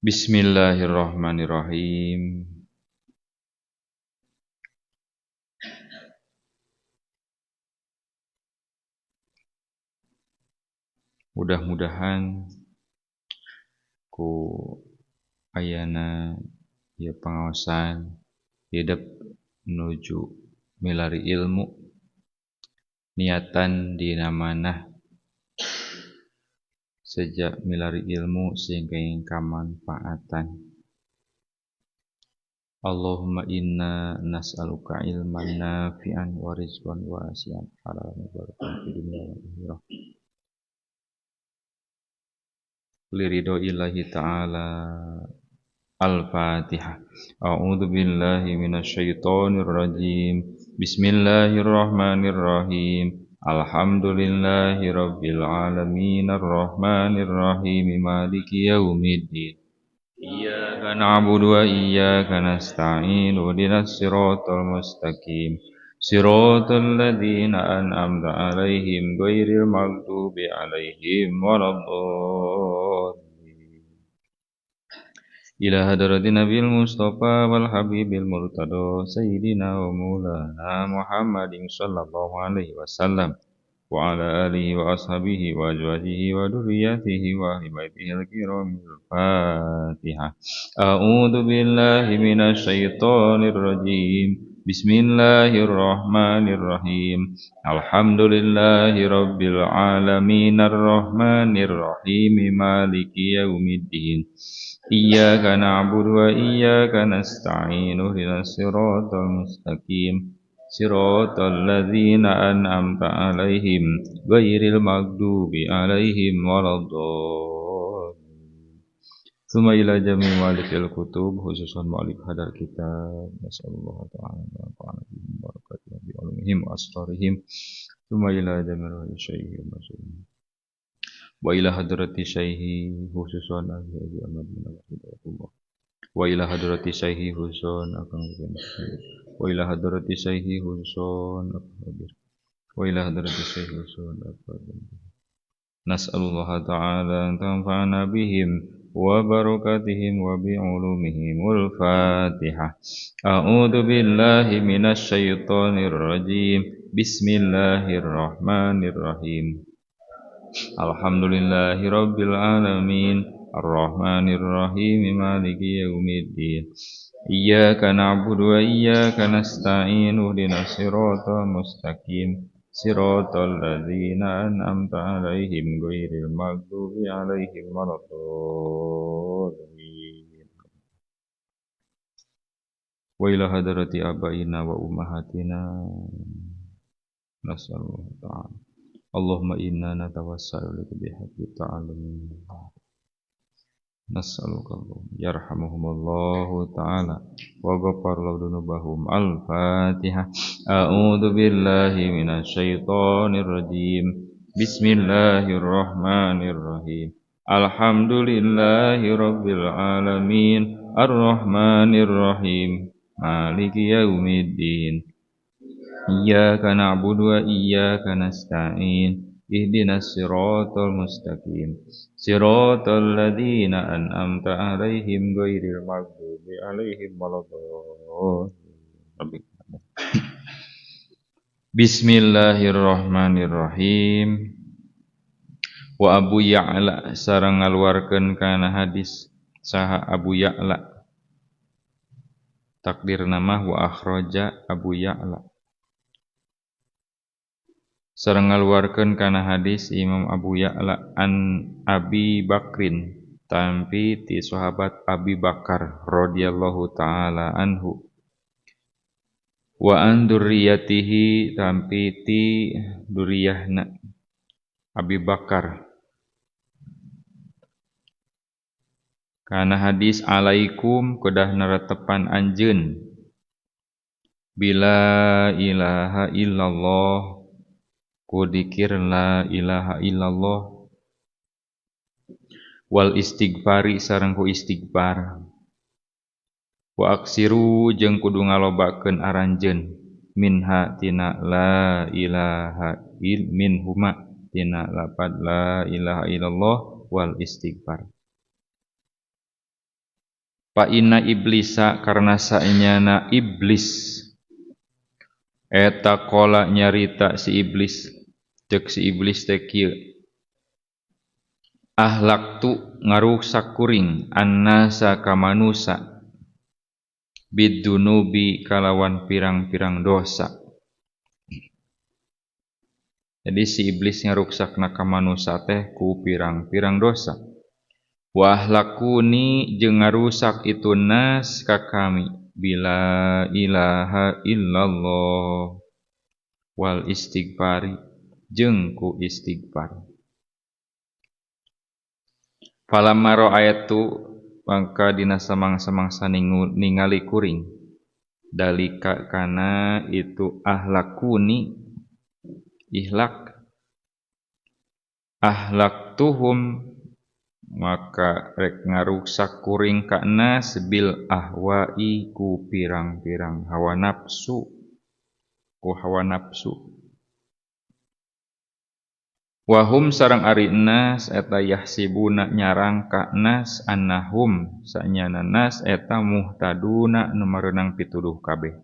Bismillahirrahmanirrahim. Mudah-mudahan ku ayana ieu pangaosan hidup menuju milari ilmu niatan dina manah sejak milari ilmu sehingga kamanfaatan. Allahumma inna nas'aluka ilman nafi'an wa rizqan wasi'an halalan barakan fid dunya wal akhirah. Liridho illahi ta'ala. Al-Fatihah. A'udzu billahi minasyaitonir rajim. Bismillahirrahmanirrahim. Alhamdulillahi rabbil alamin arrahmanir rahim maliki yaumiddin. Iyyaka na'budu wa iyyaka nasta'in ihdinas siratal mustaqim. Siratal ladzina an'amta 'alaihim ghairil maghdubi 'alaihim waladdallin. Ila hadratin Nabil Mustafa wal Habibil Murtada Sayyidina wa Maulana Muhammadin sallallahu alaihi wasallam wa ala alihi wa ashabihi wa azwajihi wa dhurriyyatihi wa ahli baitihi al-kiramil Fatihah. A'udzu billahi minasy syaithanir rajim. Bismillahirrahmanirrahim. Alhamdulillahi rabbil alamin arrahmanir rahim maliki yaumiddin. Iyyaka na'budu wa iyyaka nasta'in ihdinas siratal mustaqim. Siratal ladzina an'amta 'alaihim ghairil maghdubi 'alaihim waladdallin. Tsumma ila jami' malikil kutub khususan malik hadar kitab nasallallahu ta'ala wa nafa'ana bihim barakatuh bi ulumihim wa asrarihim. Tsumma ila jami' syaihi wa ila hadrati syaihi khususan ahli Ahmad bin Hidayatullah. Wa ila hadrati syaihi khususan akan wa ila hadrati syaihi khususan wa ila hadrati syaihi khususan nas'alullah ta'ala an tanfa'ana bihim wa barakatihim wa bi ulumihim. Al-Fatihah. A'udzu billahi minasy syaithanir rajim. Bismillahirrahmanirrahim. Alhamdulillahi rabbil alamin arrahmanir rahim maliki yaumiddin. Iyyaka na'budu wa iyyaka nasta'in ihdinas siratal mustaqim. Siratal ladzina an'amta 'alaihim ghairil maghdubi 'alaihim waladdallin. Wa ila hadrati abaina wa ummahatina nasallallahu ta'ala. Allahumma inna natawassalu lika bihaqqi ta'alumin. Nas'aluka yarhamuhumullahu ta'ala wa ghafar lahu dzunubahum. Al-Fatihah. A'udzu billahi minasy syaithanir rajim. Bismillahirrahmanirrahim. Alhamdulillahi rabbil alamin arrahmanir rahim maliki yaumiddin. Iyyaka na'budu wa iyyaka nasta'in ihdinas siratal mustaqim. Siratal ladzina an'amta 'alaihim ghairil maghdubi 'alaihim waladdallin. Bismillahirrahmanirrahim. Wa Abu Ya'la sareng ngaluarkeun kana hadis saha Abu Ya'la. Takdir nama wa akhraja Abu Ya'la. Sareng ngaluarkeun kana hadis Imam Abu Ya'la an Abi Bakrin tampi ti sahabat Abi Bakar radhiyallahu taala anhu. Wa an dzurriyyatihi tampi ti duriyahna Abi Bakar. Kana hadis alaikum kedah naratepan anjeun bila ilaha illallah ku dzikir la ilaha illallah wal istighfari sareng ku istighfar wa aksiru jeung kudu ngalobakeun aranjeun minha tina la ilaha minhuma tina lapad la ilaha illallah wal istighfar. Fa inna iblisa karena saenyana iblis eta qala nyarita si iblis cek si iblis teh kieu ahlaktu ngarusak kuring annasa ka manusa bidunubi kalawan pirang-pirang dosa. Jadi si iblis ngaruksakna ka manusa teh ku pirang-pirang dosa. Wa ahlakuni jeung ngarusak itu nas ka kami bila ilaha illallah wal istighfari jeung ku istighfar. Falamma ra'aytu mangka dina samang-samangsa ningali kuring dalika kana itu ahlakuni ahlaktuhum maka rek ngarusak kuring ka nas bil ahwa'i ku pirang-pirang hawa nafsu wahum sareng ari nas eta yahsibuna nyarang ka nas annahum sanyana nas eta muhtaduna nu mareunang pituduh kabeh.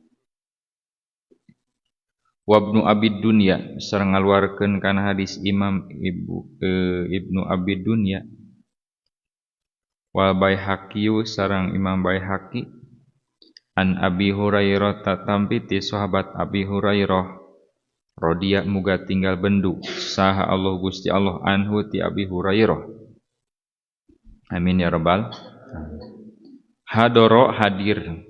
Wabnu Abid Dunya sareng ngaluarkeun kana hadis Imam Ibnu Abid Dunya wal Baihaqi sareng Imam Baihaqi an Abi Hurairah tatampi ti sahabat Abi Hurairah rodiya muga tinggal bendu saha Allah Gusti Allah anhu ti Abi Hurairah amin ya rabbal hadoro hadir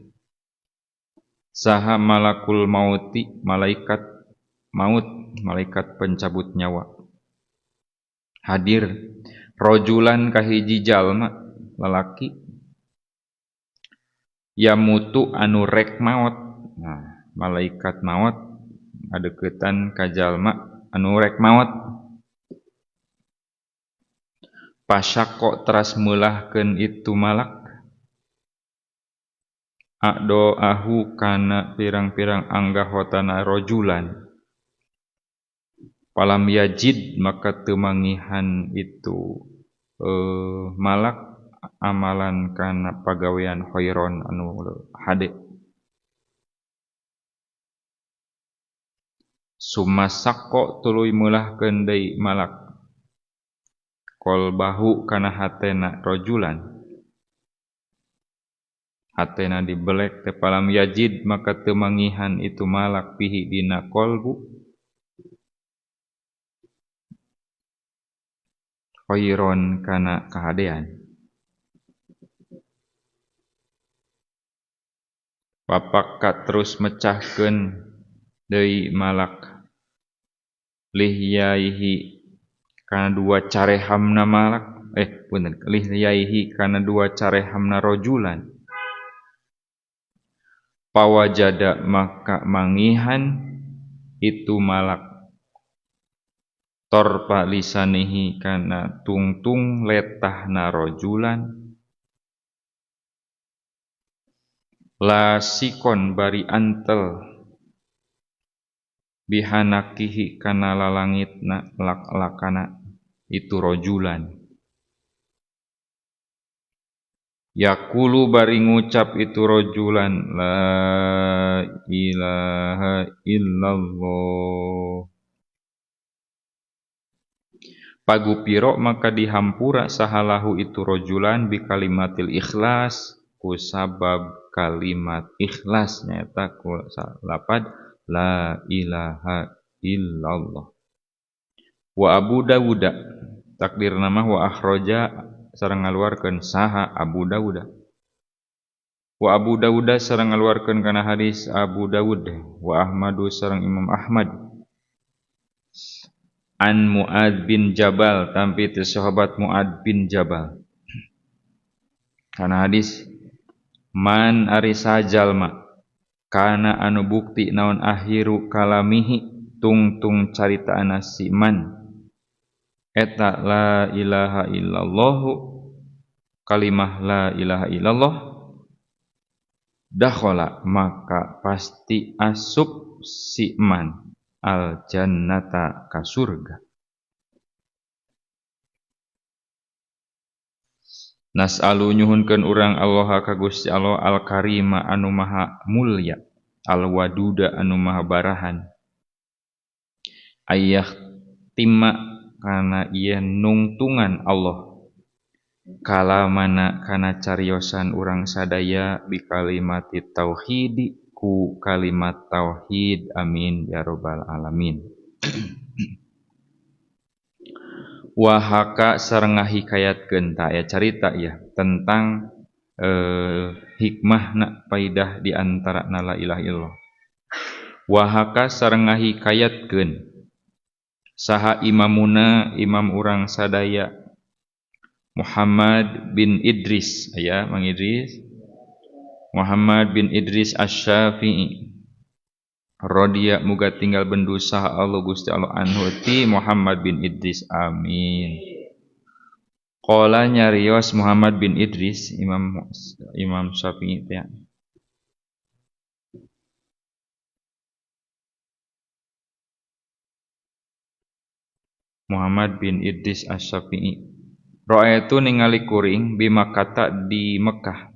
saha malakul mauti malaikat maut malaikat pencabut nyawa hadir rojulan kahiji jalma lalaki yamutu anu rek maut. Nah malaikat maut ngadeuketan ka jalma anu rek maut pasyaqo teras meulahkeun itu malak a'doahu kana pirang-pirang anggahotana rojulan palam yajid maka teu mangihan itu malak amalan kana pagawean khairon anu hade sumasaqo tuluy meulahkeun deui malak qalbahu kana hatena rojulan hatena dibelek teh palam yajid maka teu mangihan itu malak pihi dina qalbu khairon kana kahadean. Papakat terus mecahkeun deui malak lihyaihi kana dua carehamna malak lihyaihi kana dua carehamna rojulan pawajada maka mangihan itu malak torpa lisanihi kana tungtung letahna rojulan lasikon bari antel bihanakihi kana lalangitna lak-lakana itu rojulan yaqulu bari ngucap itu rojulan la ilaha illallah pagupiro maka dihampura sahalahu itu rojulan bi kalimatil ikhlas ku sabab kalimat ikhlas nyaeta ku lapad la ilaha illallah. Wa Abu Dawud takdir nama wa akhraja sareng ngaluarkeun saha Abu Dawud. Wa Abu Dawud sareng ngaluarkeun kana hadis Abu Dawud wa Ahmadu sareng Imam Ahmad an Muad bin Jabal tampi ti sahabat Muad bin Jabal kana hadis man ari sajalma kana anu bukti naon akhiru kalamihi tungtung caritaana si man eta la ilaha illallah kalimah la ilaha illallah dakhala maka pasti asup si man al jannata ka surga. Nas'alu nyuhunkeun urang Allah ka Gusti Allah al-karima anu maha mulya, al-waduda anu maha barahan. Ayah timma kana ieu nungtungan Allah kalamana kana cariosan urang sadaya bi kalimati tauhid ku kalimat tauhid, amin ya rabbal alamin. Wahaka sareng ngahikayatkeun ta aya carita ya tentang hikmahna faidah di antara la ilaha illallah. Wahaka sareng ngahikayatkeun saha imamuna imam urang sadaya Muhammad bin Idris aya Mang Idris Muhammad bin Idris Asy-Syafi'i Rodia muga tinggal bendu saha Allah Gusti Allah anhu ti Muhammad bin Idris, amin. Qala nyarios Muhammad bin Idris Imam Syafi'i teh. Muhammad bin Idris Asy-Syafi'i ra'aitu ningali kuring bi Makkah di Mekah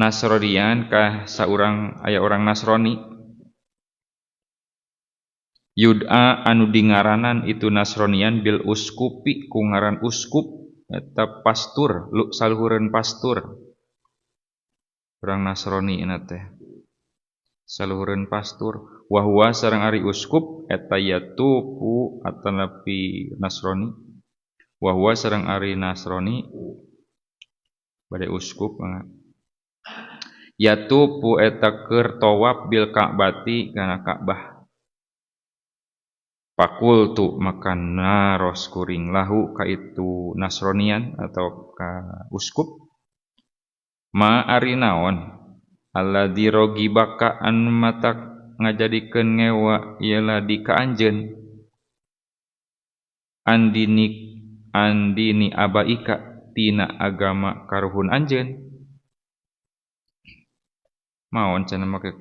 Nasronian ka saurang aya orang Nasrani Yud'a anu dingaranan itu Nasronian bil uskupi ku ngaran uskup eta pastur saluhureun pastur urang Nasrani na teh saluhureun pastur wa huwa sareng ari uskup eta yatupu atanapi Nasrani wa huwa sareng ari Nasrani bade uskup yatupu eta keur tawaf bil Ka'bati kana Ka'bah. Fakultu maka naros kuring lahu ka itu Nasronian atau ka uskup ma ari naon alladzi rogibaka an matak ngajadikeun ngewa ialah di ka anjeun andini abaika tina agama karuhun anjeun maon cenah make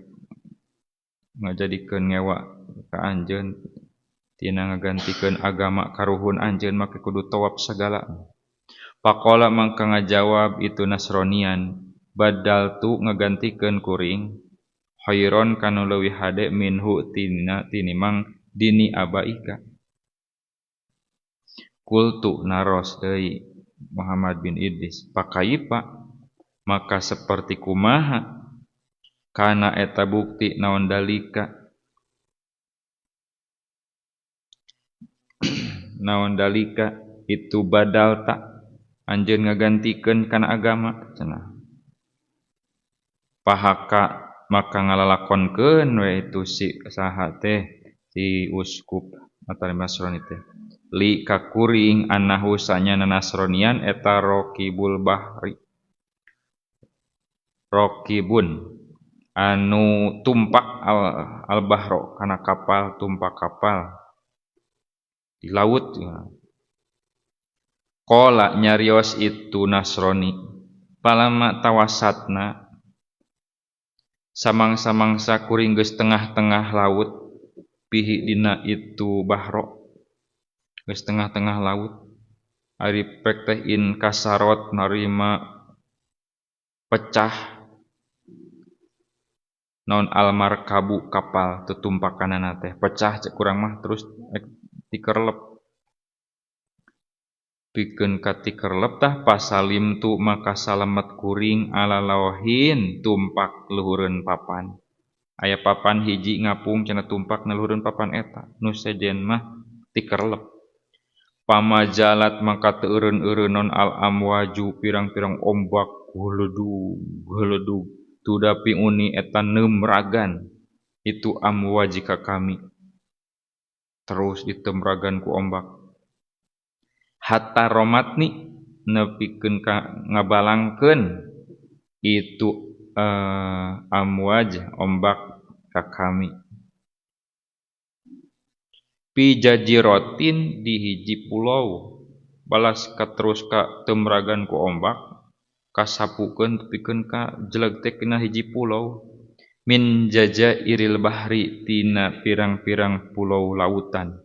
ngajadikeun ngewa ka anjeun tina ngagantikeun agama karuhun anjeun make kudu tawaf sagala. Faqala mangka ngajawab itu Nasronian badal tu ngagantikeun kuring khairon kana leuwih hade minhu tinimang dini abaika. Kultu naros deui Muhammad bin Idris pakaipa maka seperti kumaha kana eta bukti naon dalika naon dalika itu badal tak anjeun ngagantikeun kana agama cenah pahaka maka ngalalakonkeun we itu si saha teh si uskup atau Nasrani teh li kakuring annahu sanyana Nasronian eta rokibul bahri rokibun anu tumpak al bahro kana kapal tumpak kapal di laut. Qala nyarios itu Nasrani palama tawasatna samang-samangsa kuring geus tengah-tengah laut pihi dina itu bahro geus tengah-tengah laut ari pek teh in kasarot narima pecah naon almarkabu kapal tutumpakanana teh pecah cek kurang mah terus tikerlep pikeun ka tikerlep tah pasalim tu maka salamet kuring ala lauhin tumpak luhureun papan aya papan hiji ngapung cenah tumpak na luhureun papan eta nu sejen mah tikerlep pamajalat maka teu eureun-eureunon al amwaju pirang-pirang ombak geledug tudapi uni eta neumragan itu amwajika kami terus ditemragan ku ombak hatta romatni nepikeun ka ngabalangkeun itu amwaj ombak ka kami pi jajirotin di hiji pulau balas ka terus ka temragan ku ombak kasapukeun pikeun ka jeleg teh kena hiji pulau min jazairil bahri tina pirang-pirang pulau lautan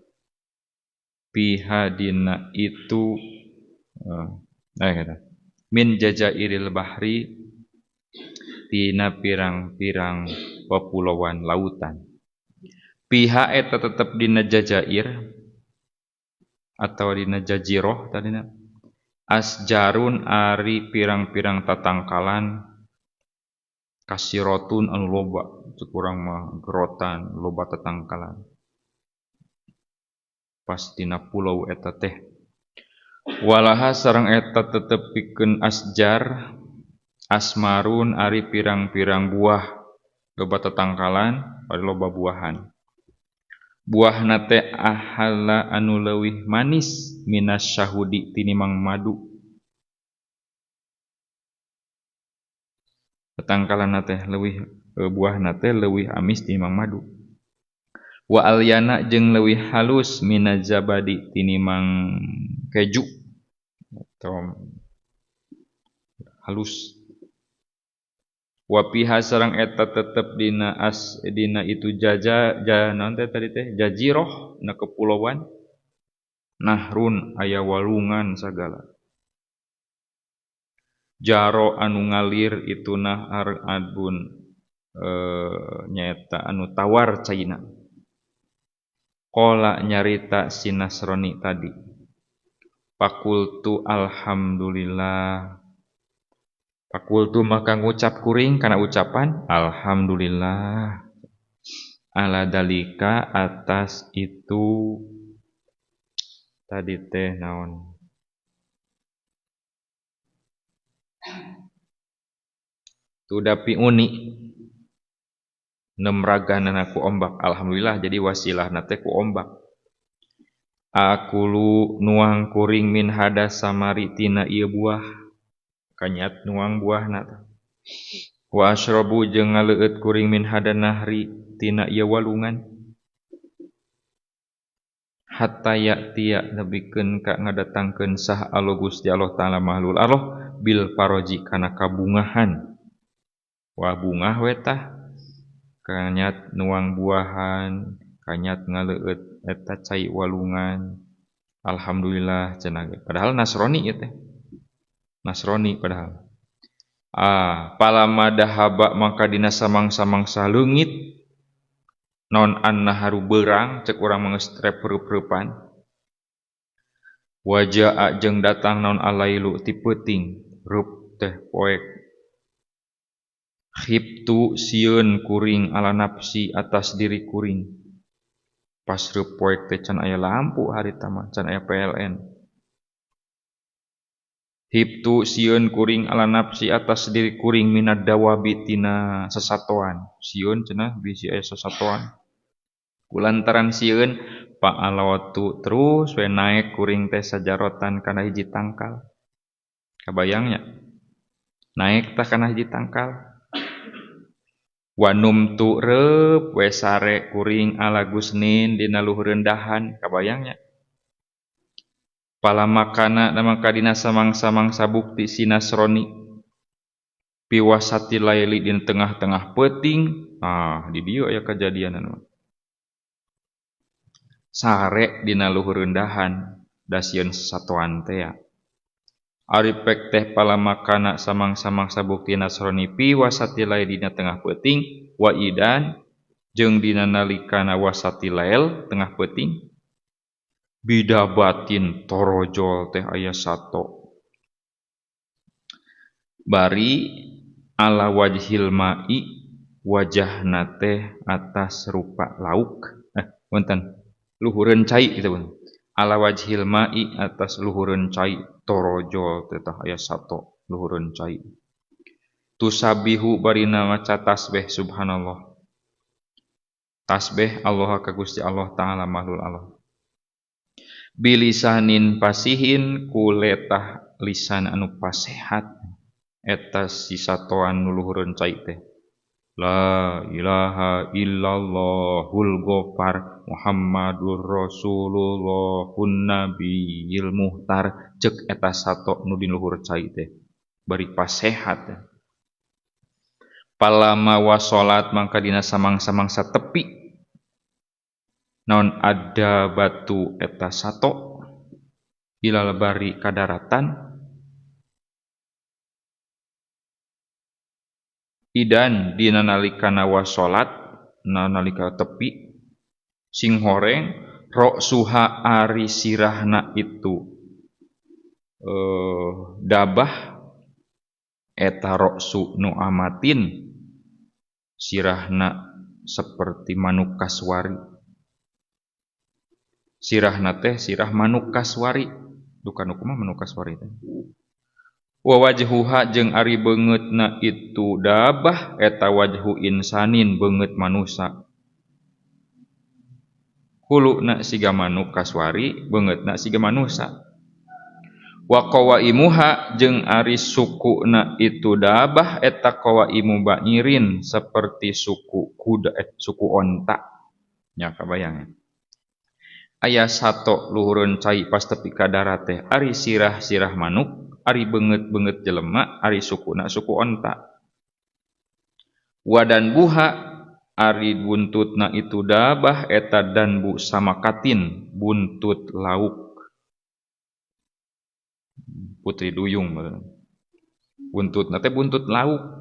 piha dina itu kata min jazairil bahri tina pirang-pirang papulauan lautan. Pihak eta tetep dina jazair atau dina jaziroh tadina. Asjarun ari pirang-pirang tatangkalan kasirotun anu loba cek urang mah gerotan loba tatangkalan pas dina pulau eta teh walaha sareng eta tetep pikeun asjar asmarun ari pirang-pirang buah loba tatangkalan ari loba buahan buahna teh ahala anu leuwih manis minas syahudi tinimang madu tatangkalanna teh leuwih buahna teh leuwih amis tinimang madu wa alyana jeung leuwih halus minaz zabadi tinimang keju atau halus wa piha sareng eta tetep dina itu naon teh tadi teh jaziroh na kepulauan nahrun aya walungan sagala jaro anu ngalir itu nahar adun nyaeta anu tawar caina qala nyarita si Nasrani tadi pakultu alhamdulillah pakultu maka ngucap kuring kana ucapan alhamdulillah ala dalika atas itu tadi teh naon tudapi uni nemraganan ku ombak alhamdulillah jadi wasilah nate ku ombak akulu nuang kuring min hada samari tina ieu buah kanyat nuang buahna wa asyrabu jeung ngaleueut kuring min hada nahri tina ieu walungan hatta ya'tiya nebikeun ka ngadatangkeun sah Allah Gusti Allah taala mahlul Allah bil faroji kana kabungahan wa bungah we tah kanyat nuang buahan kanyat ngaleueut eta cai walungan alhamdulillah cenah padahal Nasrani ieu teh Nasrani padahal palama dahaba maka dina samang-samangsa leungit naon annaharu beurang cek urang manggeus rep-reupan wajaa jeung datang naon alailu ti peuting reup teh poek khiftu sieun kuring ala nafsi atas diri kuring pas reup poek teh can aya lampu harita mah can aya PLN khiftu sieun kuring ala nafsi atas diri kuring minad dawabi tina sasatoan sieun cenah bisi aya sasatoan kulantaran sieun pa'alawatu terus we naek kuring teh sajarotan kana hiji tangkal kabayangnya naek tah kana hiji tangkal wanum tu reup we sare kuring ala gusnin dina luhureun dahan kabayangnya palamakana maka dina samang-samang sabukti si Nasrani piwasati laili dina tengah-tengah peuting di dieu aya kajadianan sare dina luhureun dahan da sieun sasatoan teh ari pek teh palamakana samang-samang sabukti Nasrani pi wasati lail dina tengah peuting wa idan jeung dina nalikana wasati lail tengah peuting bidabatin torojol teh aya sato bari ala wajhil ma'i wajahna teh atas rupa lauk wonten luhureun cai kitu pun ala wajhil ma'i atas luhureun cai torojol teh tah aya sato luhureun cai tusabihu barina maca tasbih subhanallah tasbih Allah ka Gusti Allah taala mahlul Allah bilisanin pasihin kuletah lisan anu pasehat eta si satoan nu luhureun cai teh la ilaha illallahul ghafar Muhammadur Rasulullahun nabiyil muhtar cek eta sato nu di luhur cai teh bari pasehat palama wasolat mangka dina samang-samangsa tepi naon ada batu eta sato ilal bari kadaratan idan dina nalika nawa salat nalika tepi sing horeng roksuha ari sirahna itu dabah eta roksu nu amatin sirahna seperti manuk kaswari sirahna teh sirah manuk kaswari duka nu kumaha manuk kaswari teh wa wajhuha jeung ari beungeutna itu dabah eta wajhu insanin beungeut manusa huluna siga manuk kaswari beungeutna siga manusa wa qawaimuha jeung ari sukuna itu dabah eta qawaimu ba'irin seperti suku kuda suku onta nya kabayang aya sato luhureun cai pas tepi ka darat teh ari sirah-sirah manuk ari beungeut-beungeut jelema ari sukuna suku onta wadan buha ari buntutna itu dabah eta danbu samakatin buntut lauk putri duyung buntutna teh buntut lauk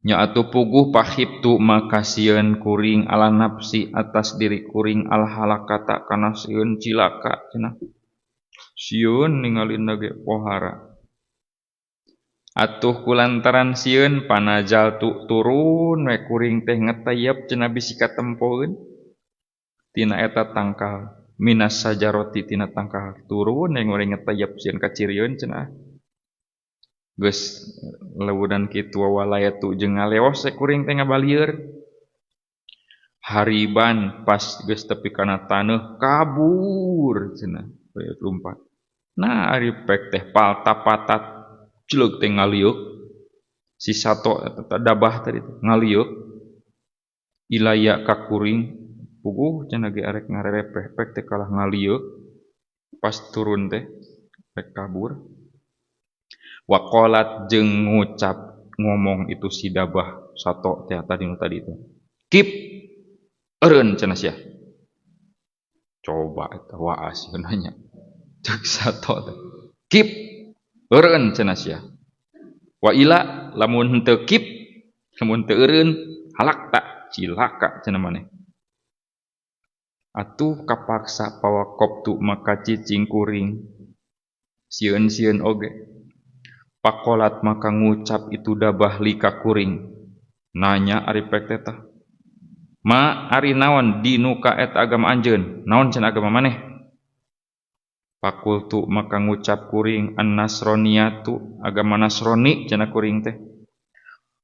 nya atuh puguh pahibtu maka sieun kuring ala nafsi atas diri kuring al halakata kana sieun cilaka cenah sieun ningalina ge pohara atuh kulantaran sieun panajal tu turun we kuring teh ngetayep cenah bisi katempoeun tina eta tangkal minas sajaroti tina tangkal turun yang urang ngetayep sieun kacirieun cenah geus leuwedan kitu walayatu jeung ngaleos kuring teh ngabalieur hariban pas geus tepi kana taneuh kabur cenah we lumpat nah ari pek teh palta-patat ceuleuh teh ngaliuk si sato eta dabah tadi ngaliuk ilaya ka kuring puguh cenah ge arek ngarerepeh pek teh kalah ngaliuk pas turun teh pek kabur waqalat jeung ngucap ngomong itu si dabah sato teh tadi nu tadi teh kip eureun cenah sia coba eta waas nanya cek sato teh kip eureun cenah sia wa ila lamun henteu kip lamun teu eureun halakta cilaka cenah maneh atuh kapaksa pawakop tu maka cicing kuring sieun-sieun oge pakolat maka ngucap itu dabah lika kuring nanya ari pek teh tah ma ari naon dinu ka eta agama anjeun naon cenah agama maneh pakultu maka ngucap kuring an-nasroniyatu agama nasroni cenah kuring teh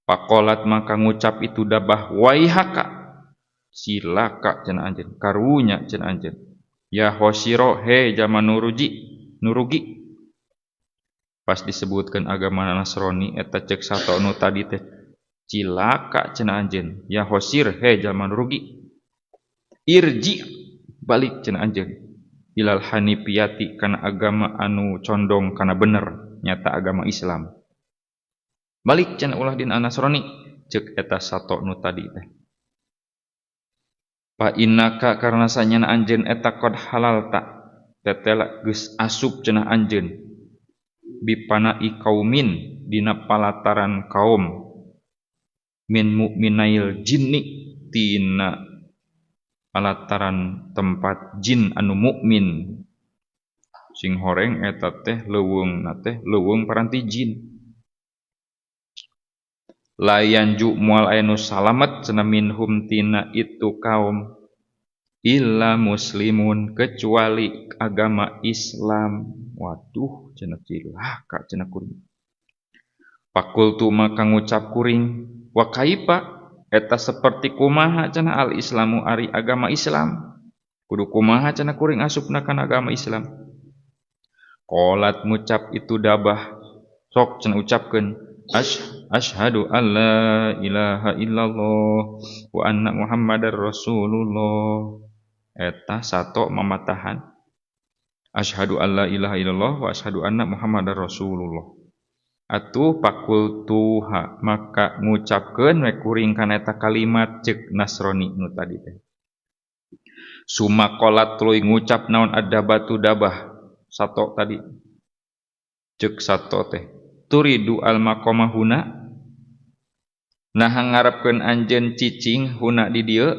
pakolat maka ngucap itu dabah waihaka silaka cenah anjeun karunya cenah anjeun ya hosiro he zaman nurugi pas disebutkeun agama nasroni eta cek sato nu tadi teh cilaka cenah anjeun ya hosir he zaman nurugi irji balik cenah anjeun ilal hanifiyati kana agama anu condong kana bener nyata agama Islam balik cenah ulah dina Nasrani ceuk eta sato nu tadi teh fa innaka karna sanyana anjeun eta qad halalta tetela geus asup cenah anjeun bipanai kaumin dina palataran kaum min mu'minail jinni tina palataran tempat jin anu mukmin sing horeng eta teh leuweungna teh leuweung paranti jin layanju moal aya nu salamet cenah minhum tina itu kaum illa muslimun kecuali agama Islam waduh cenah cilaka cenah kuring pakultu maka ngucap kuring wa kaifa eta seperti kumaha cenah al islamu ari agama Islam kudu kumaha cenah kuring asupna kana agama Islam qolat ngucap itu dabah sok cenah ucapkeun asyhadu alla ilaha illallah wa anna muhammadar rasulullah eta sato mamatahan asyhadu alla ilaha illallah wa asyhadu anna muhammadar rasulullah atuh pakultuha maka ngucapkeun we kuring kana eta kalimat ceuk nasrani nu tadi teh sumaqalat tuluy ngucap naon ada batu dabah sato tadi ceuk sato teh turidu al maqama huna Nah ngarepkeun anjeun cicing huna di dieu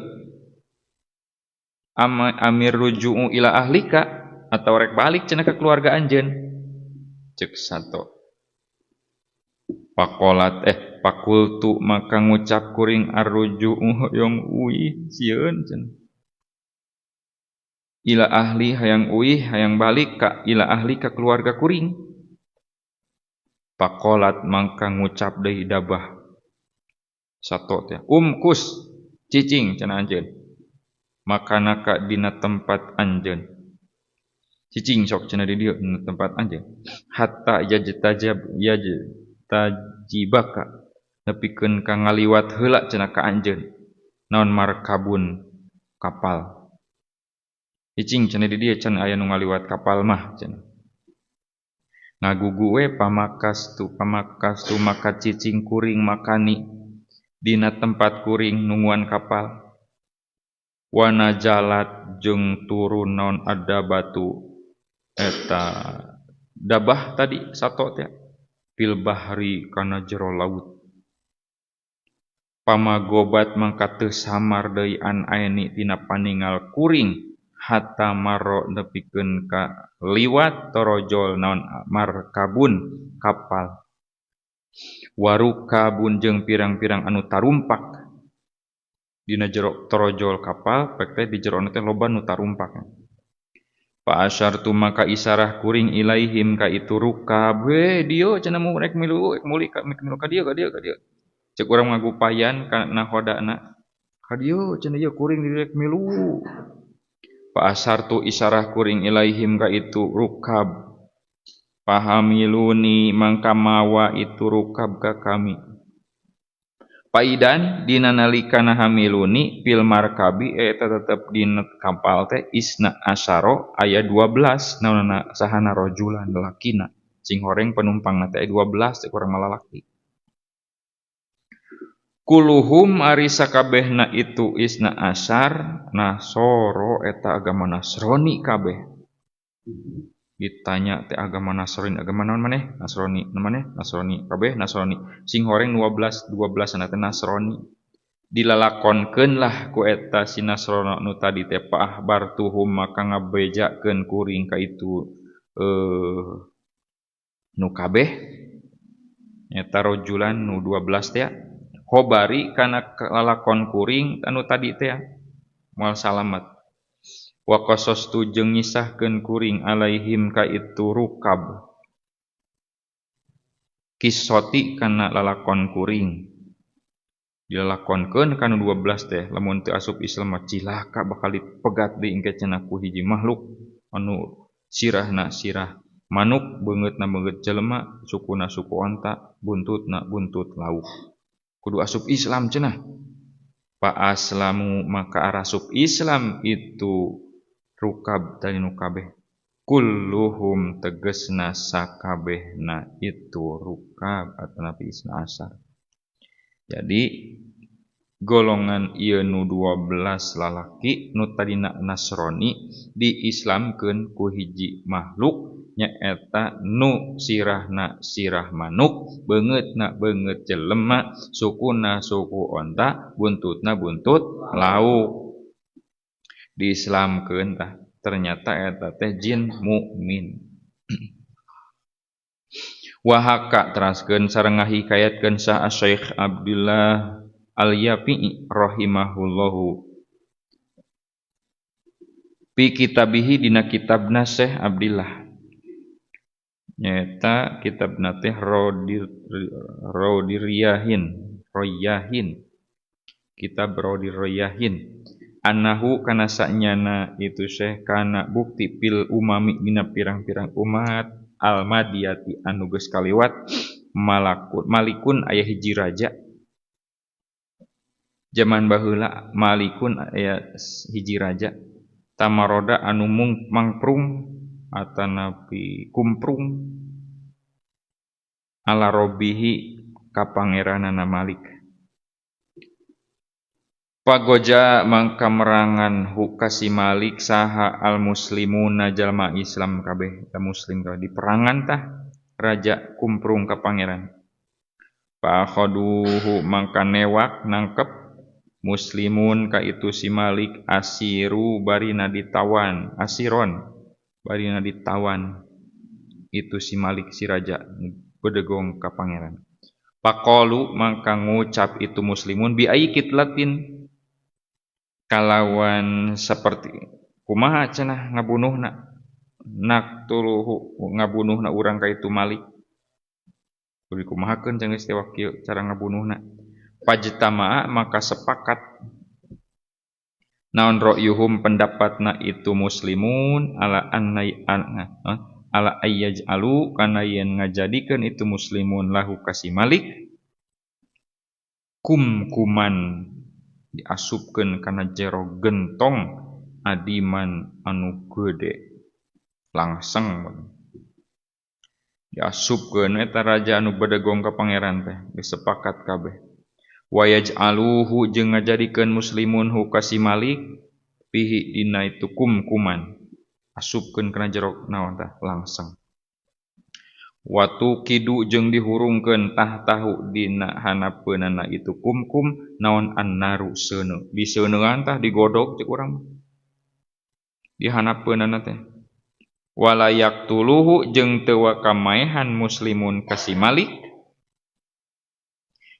amir ruju'u ila ahlika atau rek balik cenah ka keluarga anjeun. Cek sato. Pakolat pakultu maka ngucap kuring arruju'u hoyong uih sieun cenah. Ila ahli hayang uih hayang balik ka ila ahli ka keluarga kuring. Pakolat mangka ngucap deui dabah sato teh kus cicing cenah anjeun makana ka dina tempat anjeun cicing sok cenah di dieu dina tempat anjeun hatta tajibaka nepikeun ka ngaliwat heula cenah ka anjeun naon markabun kapal cicing cenah di dieu can aya nu ngaliwat kapal mah cenah ngagugu we pamakastu maka cicing kuring makani dina tempat kuring nungguan kapal wana jalat jeung turun naon ada batu eta dabah tadi sato teh fil bahri kana jero laut pamagobat mangka teu samar deui an aini tina paningal kuring hatta maro nepikeun ka liwat torojol naon markabun kapal warukabun jeung pirang-pirang anu tarumpak dina jero torojol kapal pek teh di jero teh loba nu tarumpak pa asyartu maka isarah kuring ilaihim ka itu rukab we dieu cenah mu rek milu muli ka dieu cek urang ngagupayan ka nahodana ka dieu cenah ieu kuring rek milu pa asyartu isarah kuring ilaihim ka itu rukab pahamiluni mangka mawa itu rukab ka kami paidan dina nalikana hamiluni fil markabi eta tetep dina kapal teh isna asyara aya 12 naonna sahana rajulan lalakina cing horeng penumpangna teh 12 teh urang lalaki kuluhum ari sakabehna itu isna asyar nasoro eta agama Nasrani kabeh ditanya teh agama Nasrani agama naon maneh Nasrani maneh Nasrani kabeh Nasrani sing horeng 12 na teh Nasrani dilalakonkeun lah ku eta si Nasrani nu tadi teh ahbartuhum maka ngabejakeun kuring ka itu nu kabeh eta rajulan nu 12 teh khobari kana lalakon kuring anu tadi teh moal salamet wa qasastu jeung ngisahkeun kuring alaihim ka itu rukab kisoti kana lalakon kuring dilalakonkeun kana 12 teh lamun teu asup Islam mah cilaka bakal dipegat deui engke cenah ku hiji makhluk anu sirahna sirah manuk beungeutna beungeut jelema sukuna suku onta buntutna buntut lauk kudu asup Islam cenah pa aslamu maka arasup Islam itu rukab tadi nu kabeh kulluhum tegesna sakabehna itu rukab atau nabi isna asar jadi golongan ieu nu 12 lalaki nu tadina Nasrani diislamkeun ku hiji makhluk nyaeta nu sirahna sirah manuk beungeutna beungeut jelema sukuna suku onta buntutna buntut lauk diislamkeun tah ternyata eta teh jin mukmin wahaka teraskeun sareng ngahikayatkeun sa Syekh Abdullah Al-Yafi'i rahimahullahu fi kitabihi dina kitabna Syekh Abdullah nyaeta kitabna teh Royahin kitab Royahin annahu kana sanyana itu Syekh kana bukti pil umami dina pirang-pirang umat al-madiyati anu geus kaliwat malikun aya hiji raja zaman baheula malikun aya hiji raja tamaroda anu mangprung atanapi kumprung ala robihi ka pangeranana Malik pagoja mangka merangan hukasi Malik saha al muslimuna jalma Islam kabeh muslim kabeh diperangan tah raja kumprung ka pangeran Fa akhaduhu mangka newak nangkep muslimun ka itu si Malik asiru barina ditawan asiron barina ditawan itu si Malik si raja bedegong ka pangeran. Paqalu mangka ngucap itu muslimun bi ayyi kitlatin kalawan seperti kumaha cenah ngabunuhna naqtuluhu ngabunuhna urang ka itu Malik kudu kumahakeun cenah geus tewak kieu cara ngabunuhna. Pajtama'a maka sepakat naon ra'yuhum pendapatna itu muslimun ala ayyaj'alu kana yen ngajadikeun itu muslimun lahu kasih Malik kumkuman diasupkeun kana jero gentong adiman anu gede langseng diasupkeun eta raja anu bedegong ka pangeran teh geus sepakat kabeh. Wa yaj'aluhu jeung ngajadikeun muslimun hu kasih Malik fihi dina itu kumkuman asupkeun kana jero naon tah langseng. Watu kidu jeung dihurungkeun tahtahu dina hanapeunana itu kumkum naon annaru seuneu di seuneuan tah digodog cek urang di hanapeunana teh. Wala yaqtuluhu jeung teu kamaehan muslimun kasih Malik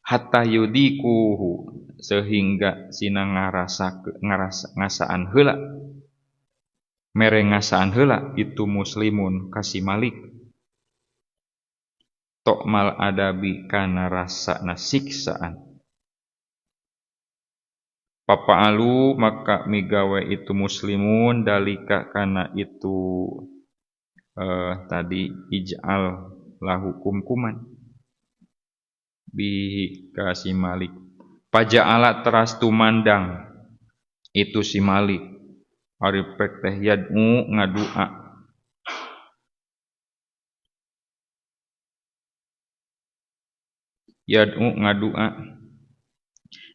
hatta yudikuhu sehingga sina ngasaan heula mere ngasaan heula itu muslimun kasih Malik tokmal adabi kana rasana siksaan. Papaalu maka migawe itu muslimun dalika kana itu tadi ij'al lahu kumkuman bihi kasih Malik. Paja'ala teras tumandang itu si Malik ari pek teh yad'u ngadua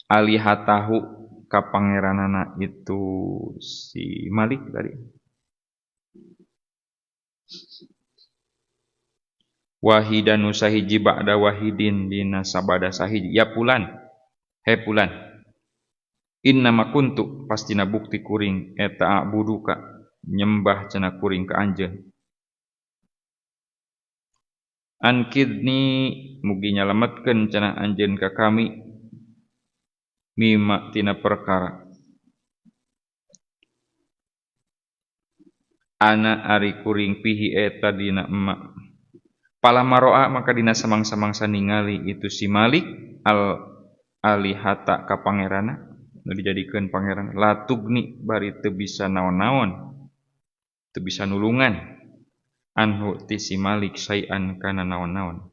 alihatahu ka pangeranana itu si Malik tadi. Wahidan usahiji ba'da wahidin dina sabada sahiji ya pulan he pulan inna makuntu pastina bukti kuring eta abuduka nyembah cenah kuring ka anjeun ankidni mugi nyalametkeun cenah anjeun ka kami mimma tina perkara ana ari kuring pihi eta dina emak. Pala maroa maka dina samang-samangsa ningali itu si Malik alihata ka pangerana nu dijadikeun pangeran latugni bari teu bisa naon-naon teu bisa nulungan anhu ti si Malik sayan kana naon-naon.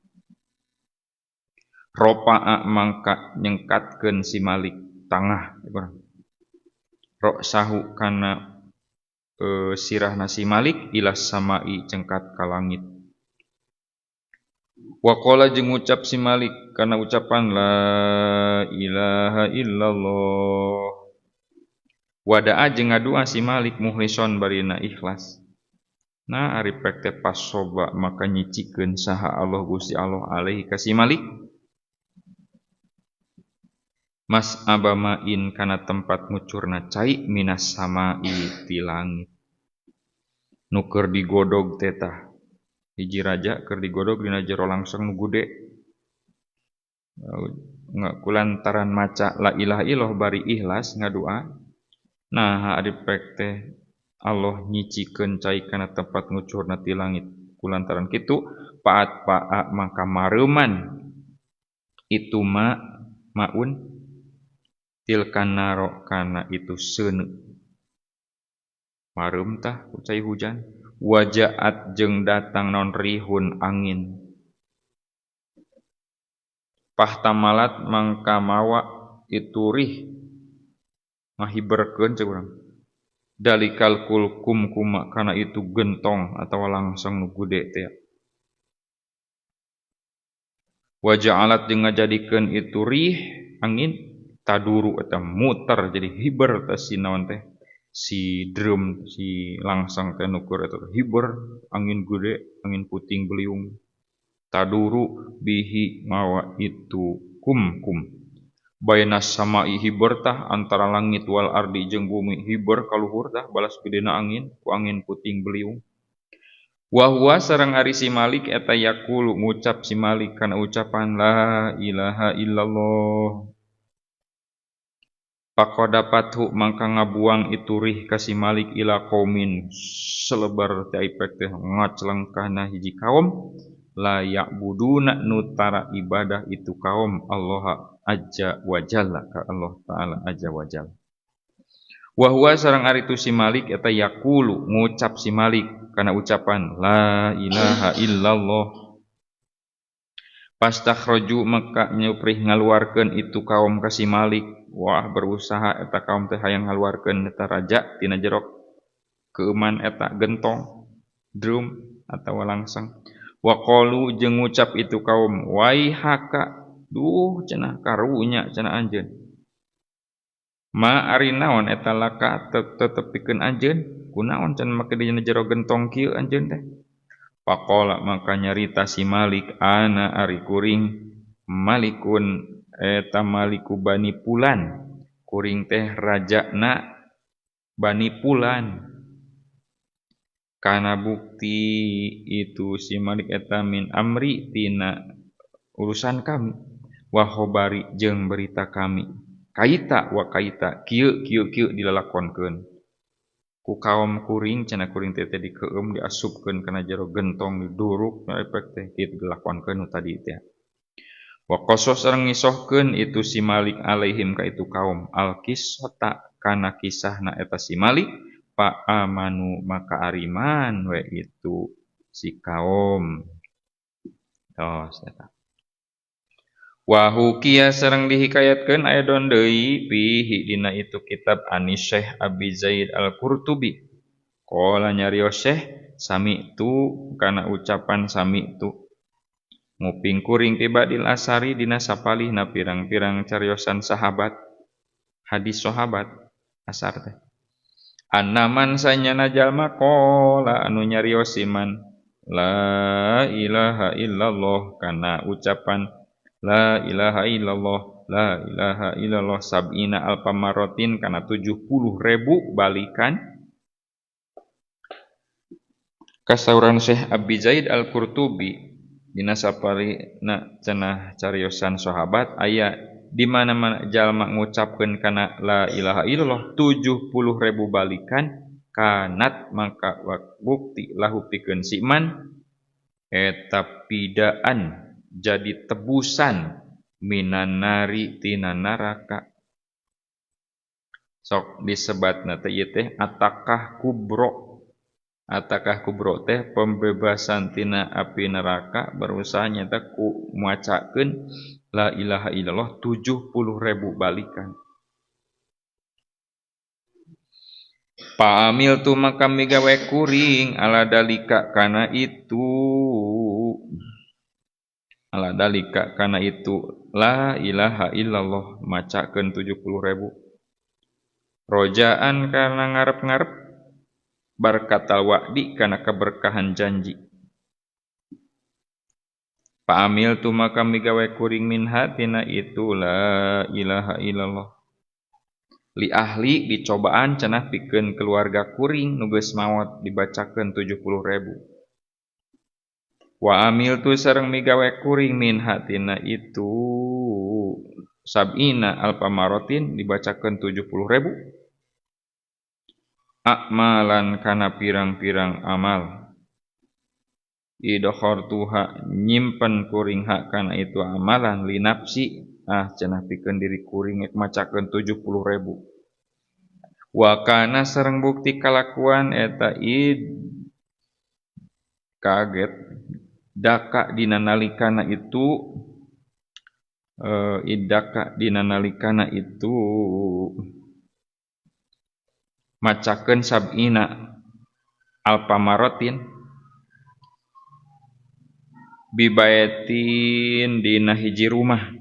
Ropa'a mangka nyengkatkeun si Malik tangah rok sahu kana sirahna si Malik ilas samai cengkat ka langit. Wa qala jeung ngucap si Malik kana ucapan la ilaha illallah. Wada'a jeung ngadua si Malik muhlison barina ikhlas. Nah ari pek teh pas soba maka nyicikeun saha Allah Gusti Allah alaihi ka si Malik. Mas abamain kana tempat ngucurna cai minas samai ti langit. Nu keur digodog teh tah hiji raja keur digodog dina jero langsung nu gude kulantaran maca la ilaha illallah bari ikhlas ngadua nah ari pek teh Allah nyicikeun cai kana tempat ngucurna ti langit kulantaran kitu paat maka mareuman itu maun tilkan naro kana itu seuneu mareum tah ku cai hujan. Wajaat jeung datang non rihun angin pahtamalat mangka mawa itu rih ngahiberkeun cek urang dalikal kulkum kuma kana itu gentong atawa langsung nu gude teh. Waja'alat jeung ngajadikeun itu rih angin taduru eta muter jadi hiber teh si naon teh si drum si langsang teh nukur eta hiber angin gede angin puting beliung taduru bihi mawa itu kum bainas sama'i hiber tah antara langit wal ardi jeung bumi hiber kaluhur tah balas gedena angin ku angin puting beliung wa huwa sareng ari si Malik eta yaqulu ngucap si Malik kana ucapan la ilaha illallah Pakodapathu mangka ngabuang itu rih ka si Malik ila qaumin selebar ti aipek teh ngacleng kana hiji kaum la ya'buduna nutara ibadah itu kaum Allah azza wa jalla ka Allah taala azza wa jalla wa huwa sareng ari tu si Malik eta yaqulu ngucap si Malik kana ucapan la ilaha illallah Pastakhraju maka nyuprih ngaluarkeun itu kaum ka si Malik wah berusaha eta kaum teh hayang ngaluarkeun eta raja tina jero keuman eta gentong drum atawa langsang wa qalu jeung ngucap itu kaum waihaka duh cenah karunya cenah anjeun ma ari naon eta laka tetepikeun anjeun kunaon cenah make dina jero gentong kieu anjeun teh Pakola maka nyarita si Malik ana ari kuring Malikun eta Maliku Bani Pulan kuring teh rajana Bani Pulan kana bukti itu si Malik eta min amri tina urusan kami wa khobari jeung berita kami kaita wa kaita kieu dilalakonkeun ku kaum kuring cenah kuring teh dikeum diasupkeun kana jero gentong diduruk efek teh kitu dilakonkeun tadi teh wa qasas sareng ngisohkeun itu si Malik alaihim ka itu kaum al qissata kana kisahna eta si Malik fa amanu maka ariman we itu si kaum eta wa hukiya sareng dihikayatkeun aya don deui fihi dina itu kitab Anis Syekh Abi Zaid Al-Qurtubi qala nyarios Syekh sami tu kana ucapan sami tu nguping kuring tibadil asari dina sapalihna pirang-pirang cariosan sahabat hadis sahabat asar teh annaman sanyana jalma qala anu nyarios iman la ilaha illallah kana ucapan La ilaha illallah sab'ina alfa marotin kana 70.000 balikan kasauran Syekh Abi Zaid Al-Qurtubi dina saparina cenah cariosan sahabat aya di mana-mana jalma ngucapkeun kana la ilaha illallah 70.000 balikan kanat maka bukti lahu pikeun si iman eta pidaan jadi tebusan minan nari tina naraka sok disebatna teh ieu teh atakah kubro teh pembebasan tina api neraka berusaha nyata ku macakeun la ilaha illallah 70.000 balikan Paamil tu maka migawe kuring ala dalika kana itu la ilaha illallah macakeun 70.000 rojaan karena ngarep-ngarep barkatal wa'di kana keberkahan janji Paamil tu maka migawe kuring minha tina itu la ilaha illallah li ahli dicobaan cenah pikeun keluarga kuring nu geus maot dibacakeun 70.000 Wa amil tu sareng migawe kuring min hatina itu sab'ina alfa marotin dibacakeun 70.000 akmalan kana pirang-pirang amal idkhartuha nyimpen kuring hak kana itu amalan li nafsi cenah pikeun diri kuring macakeun 70.000 wa kana sareng bukti kalakuan eta kaget daka dina nalikana itu macakeun sab'ina alfa marotin bibaetin dina hiji rumah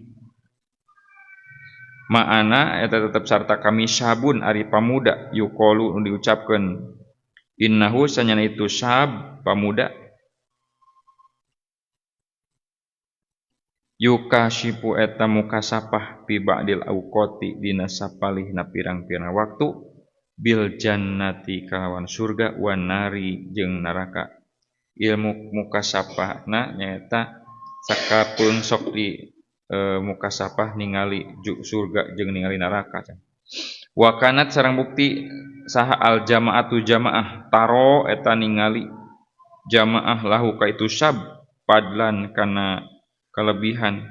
ma'ana eta tetep sarta kami syabun ari pamuda yuqalu diucapkeun innahu sanyana itu syab pamuda yukashipu eta mukasapah fi ba'dil auqati dina sapalihna pirang-pirang waktu bil jannati kalawan surga wan nari jeung neraka. Ilmu mukasapahna nyaeta sakapeung sok di mukasapah ningali surga jeung ningali neraka. Wa kanat sareng bukti saha al jamaatu jamaah taro eta ningali jamaah lahu ka itu syab padlan kana kelebihan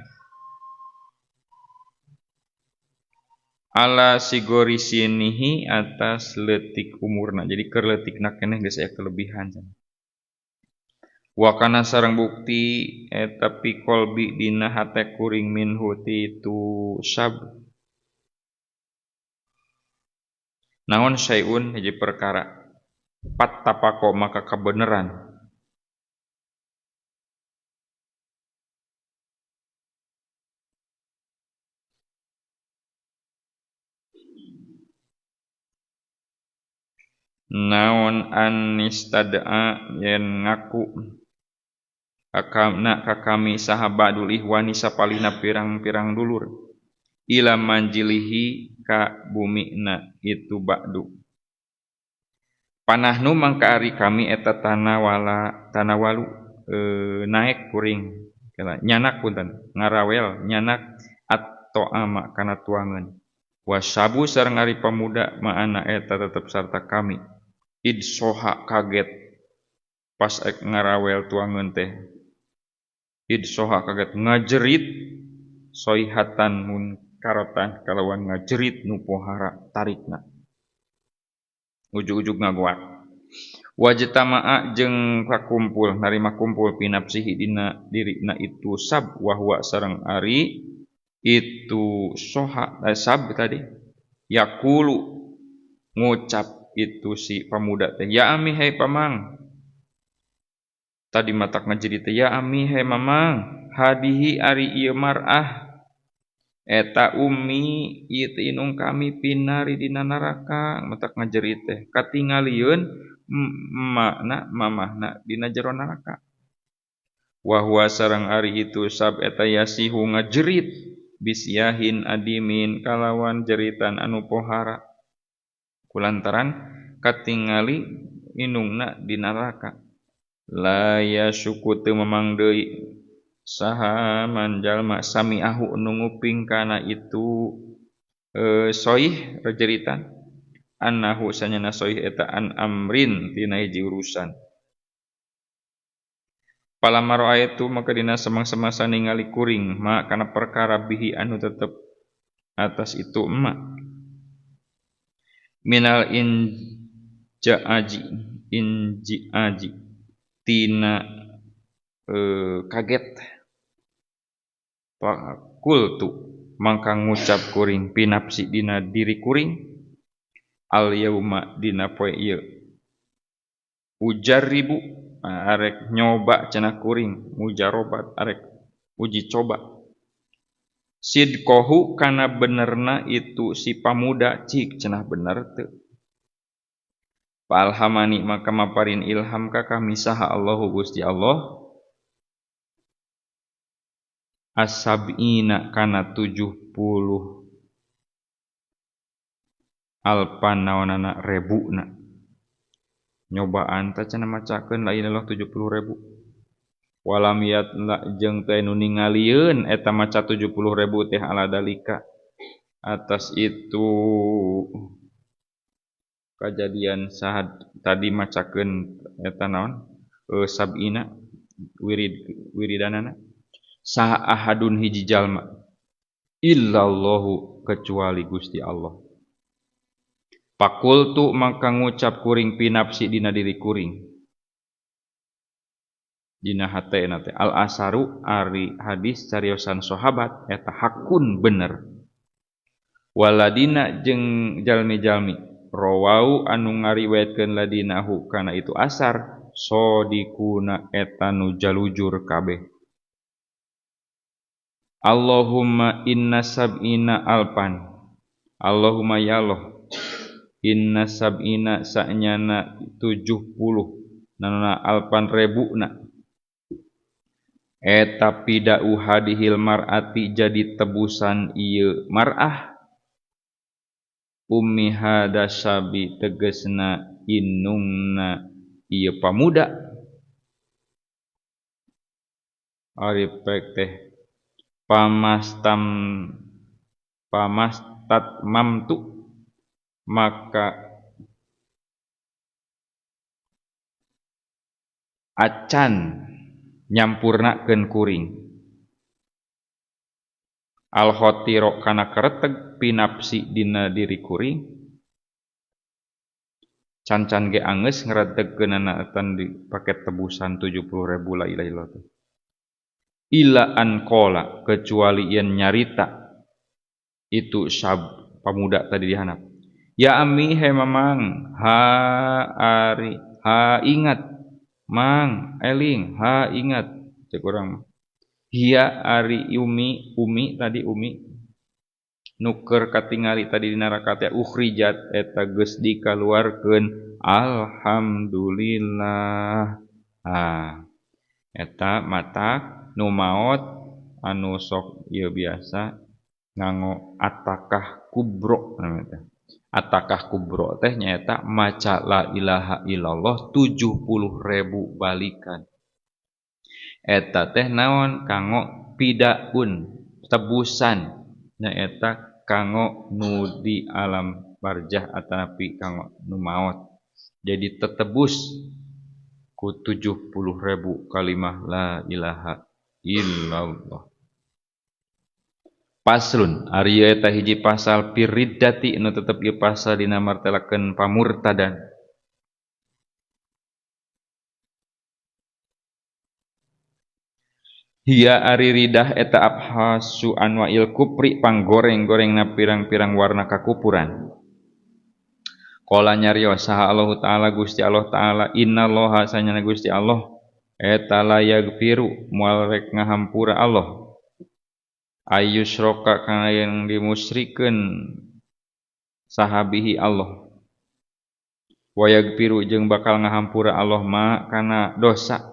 ala sigori sinihi atas leutik umurna. Jadi keur leutikna keneh geus aya kelebihan. Wa kana sareng bukti eta pi qalbi dina hate kuring minhu ti tu syab. Naon syai'un hiji perkara pattapako maka kebenaran naon anistada'a yen ngaku kami sahabadul ihwani sapalina pirang-pirang dulur ila manjilihi ka bumina itu ba'du panahnu mangka ari kami eta tanawalu naik kuring nyanak punten ngarawel nyanak atau ama kana tuangan wasabu sareng ari pamuda maana eta tetep sarta kami idsoha kaget pas ngarawel tuangan teh idsoha kaget ngajerit soihatan munkaratan kalawan ngajerit nu pohara tarikna ujug-ujug ngaguak wajtama'a jeung kakumpul narima kumpul pinapsihi dina dirina itu sab wahwa sareng ari itu soha sab tadi yaqulu ngucap itu si pemuda teh ya ami hai pamang tadi matak ngajerit teh ya ami hai mamang hadihi ari ieu mar'ah eta ummi ieu teh inung kami pinari dina neraka matak ngajerit teh katingalieun makna mamahna dina jero neraka wa huwa sareng ari itu sab eta yasihu ngajerit bisyahin adimin kalawan jeritan anu pohara kulantaran katingali inungna dina neraka la yasuku teu mamang deui saha manjalma sami'ahu nu nguping kana itu soih rejeritan annahu sanyana soih eta an amrin tina hiji urusan palamaro ayatu maka dina semang-semasa ningali kuring ma kana perkara bihi anu tetep atas itu emak minal injiaji tina kaget kultu mangka ngucap kuring pinapsi dina diri kuring al yauma dina poe ieu ujarribu arek nyoba cenah kuring mujarobat arek uji coba sidqohu kana benerna itu si pamuda cik cenah bener teu palhamani maka maparin ilham ka kami saha Allahu Gusti Allah as-sab'ina kana 70 alpan naonana rebuna nyobaan teh cenah macakeun lain Allah 70.000 walam yatla jeung teh nu ningalieun eta maca 70.000 teh ala dalika atas itu kejadian sahat tadi macakeun eta naon sab'ina wiridanana saha ahadun hiji jalma illallahu kecuali Gusti Allah pakultu maka ngucap kuring pinapsi dina diri kuring dina hatena teh al asaru ari hadis cariosan sahabat eta hakun bener waladina jeung jalmi-jalmi rawau anu ngariwayatkeun ladinahu kana itu asar sodikuna eta nu jalujur kabeh Allahumma inna sab'ina alpan Allahumma ya Allah inna sab'ina sa'nyana 70 nana alpan rebuna eta pida'u hadihil mar'ati jadi tebusan ieu mar'ah ummi hada sabi tegesna indungna ieu pamuda ari pek teh pamastat mamtu maka acan nyampurnakeun kuring al khotiro kana kareteg pinapsi dina diri kuring can-can ge angeus ngarategkeunana atan dipake tebusan 70.000 la ilaha illallah ila an qala kecuali yen nyarita itu pamuda tadi dihanap ya ami he mamang ha ingat mang eling ha ingat cek urang hiya ari umi tadi nuker katingali tadi di neraka teh ukhrijat eta geus dikaluarkeun alhamdulillah eta mata nu maot anu sok ieu biasa nganggo atakah kubro namanya teh atakah kubro teh nyaeta maca la ilaha illallah 70.000 balikan eta teh naon kanggo pidaun tebusan nyaeta kanggo nu di alam barjah atapi kanggo nu maot jadi tetebus ku 70.000 kalimah la ilaha illallah. Paslun ari eta hiji pasal piriddati anu tetep ieu pasal dina martelakeun pamurtadan. Hiya ari ridah eta abhasu anwa'il kupri panggoreng-gorengna pirang-pirang warna kakupuran. Qala nyarios saha Allah taala Gusti Allah taala innallaha sanyana Gusti Allah eta la yaghfiru moal rek ngahampura Allah ayyusyraka kana yang dimusyrikeun sahabihi Allah wa yaghfiru jeung bakal ngahampura Allah ma kana dosa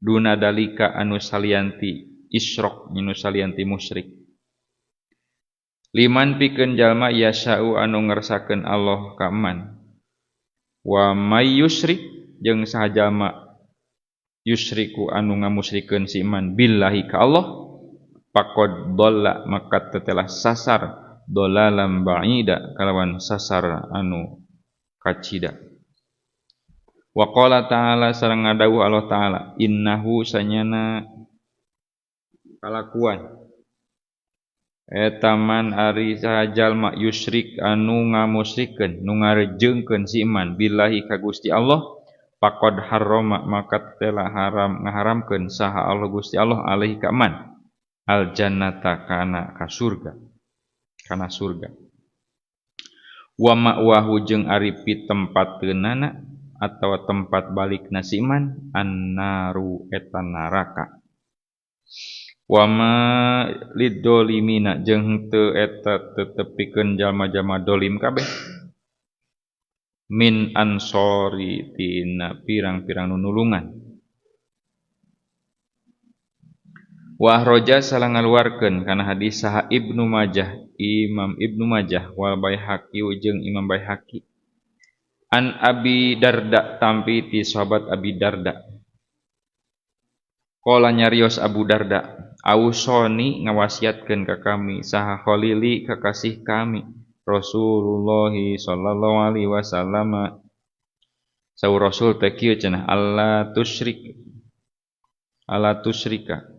duna dalika anu salianti isyrok anu salianti musyrik liman pikeun jalma yasau anu ngersakeun Allah ka man wa may yusyrik jeung saha jalma yusyriku anu ngamusyrikeun si iman billahi ka Allah faqad dhalla maka tetelah sasar dhalalan ba'ida kalawan sasar anu kacida. Wa qala ta'ala sareng ngadawuh Allah taala innahu sanyana kalakuan eta man ari saha jalma yusyrik anu ngamusyrikeun nu ngarejeungkeun si iman billahi ka Gusti Allah faqad harrama maka telah ngaharamkeun saha Allah Gusti Allah alaihi ka man al jannata kana surga wa ma'wahu jeung ari pitempatkeunana atawa tempat balik nasiman annaru eta naraka wa ma lidzolimina jeung henteu eta tetepikeun jalma-jalma dolim kabeh min ansori tina pirang-pirang nunulungan wa roja salah ngaluarkeun kana hadis saha Ibnu Majah Imam Ibnu Majah wal Baihaqi jeung Imam Baihaqi an Abi Darda tampi ti sahabat Abi Darda qala nyarios Abu Darda ausoni ngawasiatkeun ka kami saha khalili kakasih kami Rasulullah sallallahu alaihi wasallam saur Rasul teh kieu cenah alla tusyrika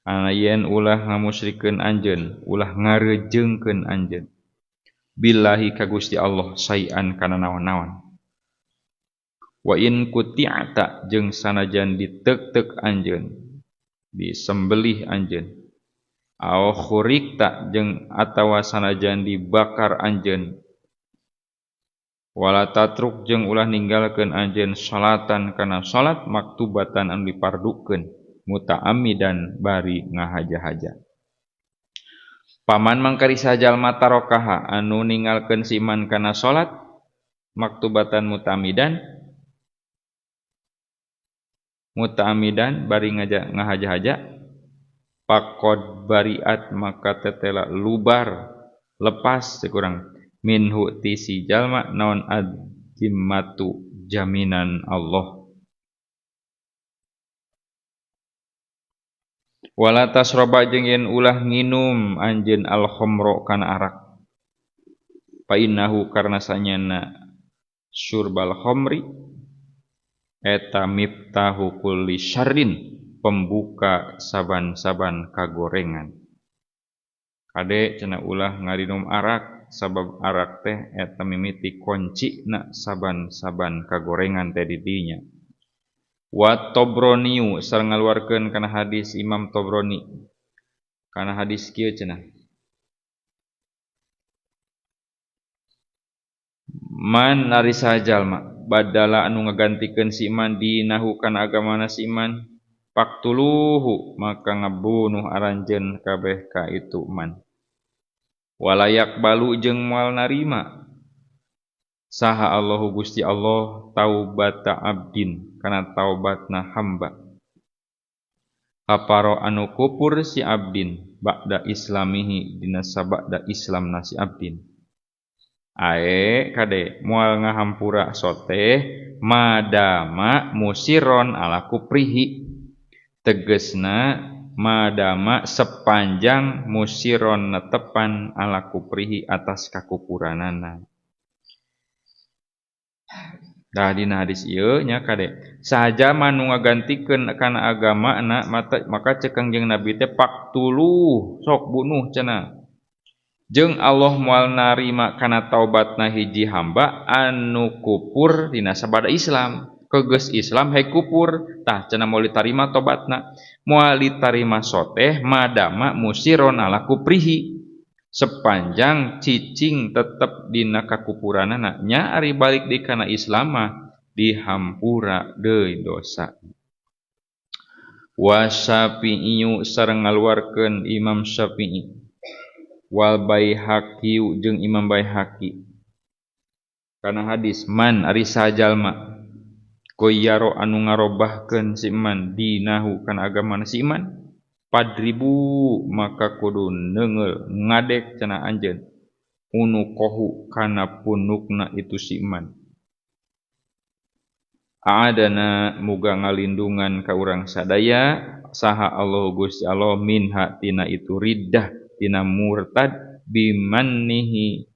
ana yen ulah ngamusyrikeun anjeun ulah ngarejeungkeun anjeun billahi ka Gusti Allah sayan kana naon-naon wa in kuti'ata jeung sanajan diteuk-teuk anjeun disembelih anjeun aw khurikta jeung atawa sanajan dibakar anjeun wala tatruk jeung ulah ninggalkeun anjeun salatan kana salat maktubatan anu dipardukeun muta'ammidan bari ngahaja-haja paman mangkari sajalma tarokaha anu ninggalkeun si iman kana salat maktubatan muta'ammidan muta'amidan bari ngahaja-haja pakod bariat maka tetela lubar lepas sekurang minhu ti si jalma naon adzimmatu jaminan Allah. Wala tasroba jeung yen ulah nginum anjeun al khamra kana arak. Fa innahu karna sanyana syurbal khamri eta miftahu kulli syarrin pembuka saban-saban kagorengan. Kade cenah ulah ngarinum arak sabab arak teh eta mimiti koncina saban-saban kagorengan teh di dinya. Wa Tobroni sareng ngaluarkeun kana hadis Imam Tobroni kana hadis kieu cenah man ari sajalma badala anu ngagantikeun si iman dinahu kana agamana si iman paktuluhu maka ngabunuh aranjeun kabeh ka itu man walayak balu jeung moal narima saha Allahu Gusti Allah taubata abdin kana taubatna hamba aparo anu kupur si abdin ba'da islamihi dina sabada islamna si abdin ae kade moal ngahampura soteh madama musiron ala kuprihi tegesna madama sepanjang musiron netepan ala kuprihi atas kakupuranana. Dah dina hadis ieu nya kade saja manu ngagantikeun kana agamana maka cek Kangjeng Nabi teh paktuluh sok bunuh cenah jeung Allah moal narima kana taubatna hiji hamba anu kupur dina sabada Islam kegeus Islam hay kupur tah cenah moal ditarima tobatna moal ditarima soteh madama musiron ala kuprihi sepanjang cicing tetep dina kakupuranana nya ari balik di kana Islam mah dihampura deui dosa. Wa Syafi'i sareng ngaluarkeun Imam Syafi'i wal Baihaqi jeung Imam Baihaqi kana hadis man ari sajalma koyaro anu ngarobahkeun si iman dinahu kana agamana si iman padribu maka kudu neungeul ngadek cenah anjeun unukohu kana punukna itu si iman aadana muga ngalindungan ka urang sadaya saha Allah Gusti Allah minha tina itu riddah tina murtad bimannihi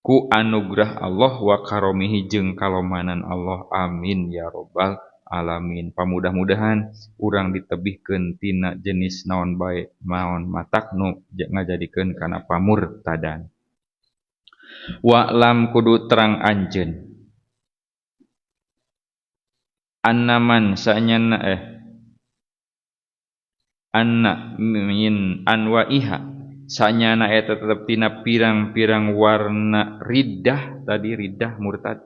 ku anugerah Allah wa karomihi jeung kalomanan Allah amin ya robbal alamin. Pamudah-mudahan urang ditebihkeun tina jenis naon bae naon matak nu ngajadikeun kana pamurtadan. Wa lam kudu terang anjeun annaman sanyana anna min anwaiha sanyana eta tetep tina pirang-pirang warna riddah tadi riddah murtad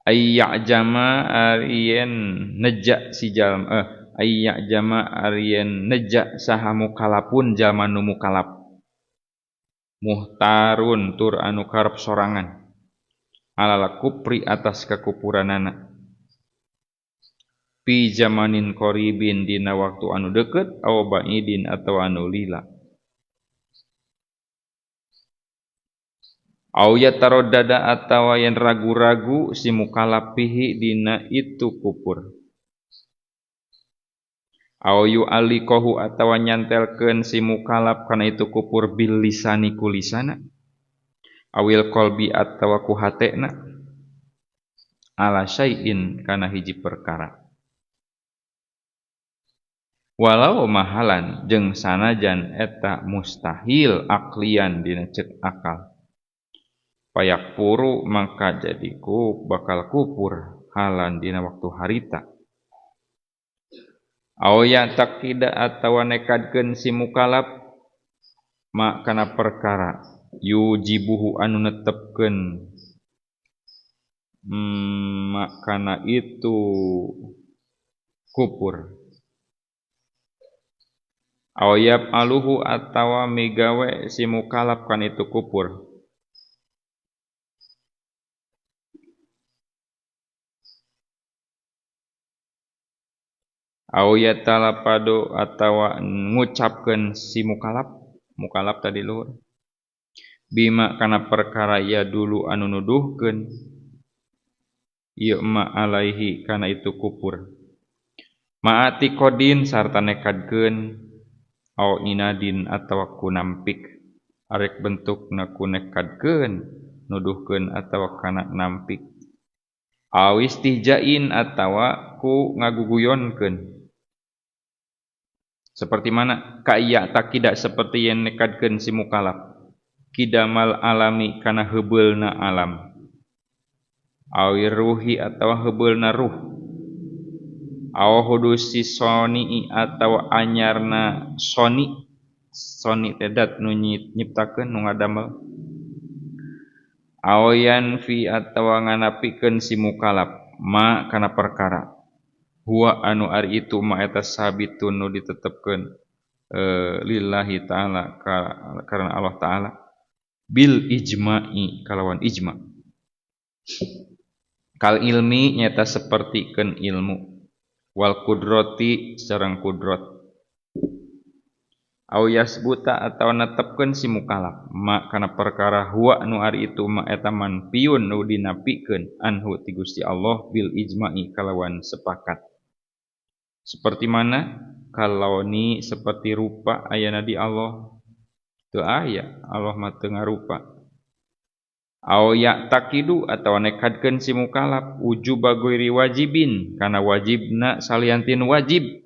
ayyajama arien neja si jalma ayyajama arien neja saha mukalapun jalma nu mukalap muhtarun tur anu karep sorangan alal kupri atas kakupuranana fi zamanin qaribin dina waktu anu deukeut aw ba'idin atau anu lila aw yataroddada atawa yen ragu-ragu si mukalaf pihi dina itu kupur aw yu'alliqahu atawa nyantelkeun si mukalaf kana itu kupur bil lisani kulisana awil qalbi atawa ku hatena ala syai'in kana hiji perkara walau mahalan jeung sanajan eta mustahil aklian dina cek akal payak puru maka jadi bakal kupur halan dina waktu harita aw ya takida atawa nekadkeun si mukalaf mak kana perkara yujibuhu anu netepkeun mak kana itu kupur awyab aluhu atawa migawe si mukalaf kan itu kupur au yatalapado atawa ngucapkeun si mukalaf tadi luhur bima kana perkara ya dulu anu nuduhkeun ieu ma alaihi kana itu kufur maati kodin sarta nekadkeun au inadin atawa kunampik arek bentukna kunekadkeun nuduhkeun atawa kana nampik awis tihjain atawa ku ngaguguyonkeun seperti mana kaya tak tidak seperti yang nekadkeun si mukalaf kidamal alami kana heubeulna alam awir ruhi atawa heubeulna ruh aw hudusi soni atawa anyarna soni tedat nu nyiptakeun nu ngadamel awayan fi atawa nganapikeun si mukalaf ma kana perkara huwa anu ari itu ma eta sabitun nu ditetepkeun lillahi ta'ala karena Allah ta'ala bil ijma'i kalawan ijma kal ilmi nyata sapertikeun ilmu wal kudrati sareng kudrat au yasbuta atawa netepkeun si mukalaf ma kana perkara huwa anu ari itu ma eta manfiun nu dinapikeun anhu ti Gusti Allah bil ijma'i kalawan sepakat seperti mana kalau ni seperti rupa ayana di Allah teu aya Allah mah teu ngarupa au ya takidu atawa nekadkeun si mukalaf ujuba ghairi wajibin kana wajibna saliantin wajib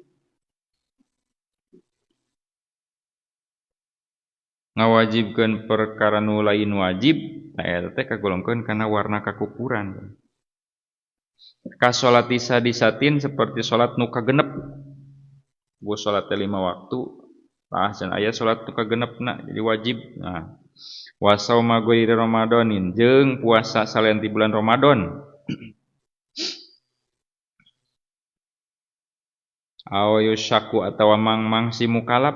ngawajibkeun perkara nu lain wajib eta teh kagolongkeun kana warna kakupuran ka salat disatin seperti salat nu kagenep bu salat 5 waktu can aya salat nu kagenepna jadi wajib nah wa sauma ghairi ramadanin jeung puasa salian ti bulan Ramadan aw yusyaku atawa mangmang si mukalaf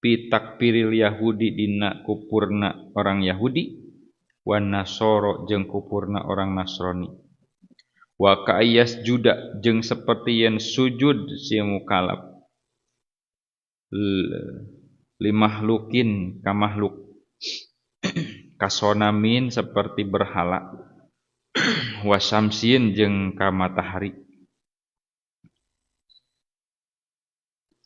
pi takfiril yahudi dina kupurna orang Yahudi wan nasoro jeung kupurna orang Nasrani wa ka'ayas juda jeung seperti yen sujud si mukalaf limahlukin ka makhluk kasonamin seperti berhala wasamsin jeung ka matahari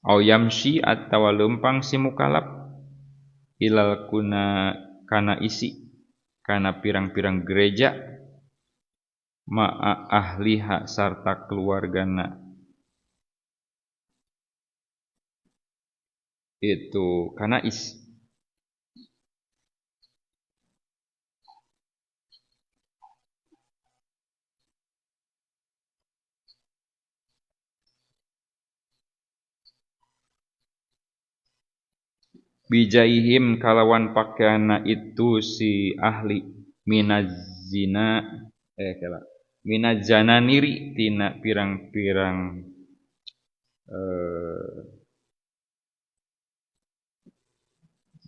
au yamsi atawa leumpang si mukalaf ilal kana isi kana pirang-pirang gereja ma'a ahliha sarta keluargana itu kana isi bijaihim kalawan pakaiana itu si ahli minazina minazananiri tina pirang-pirang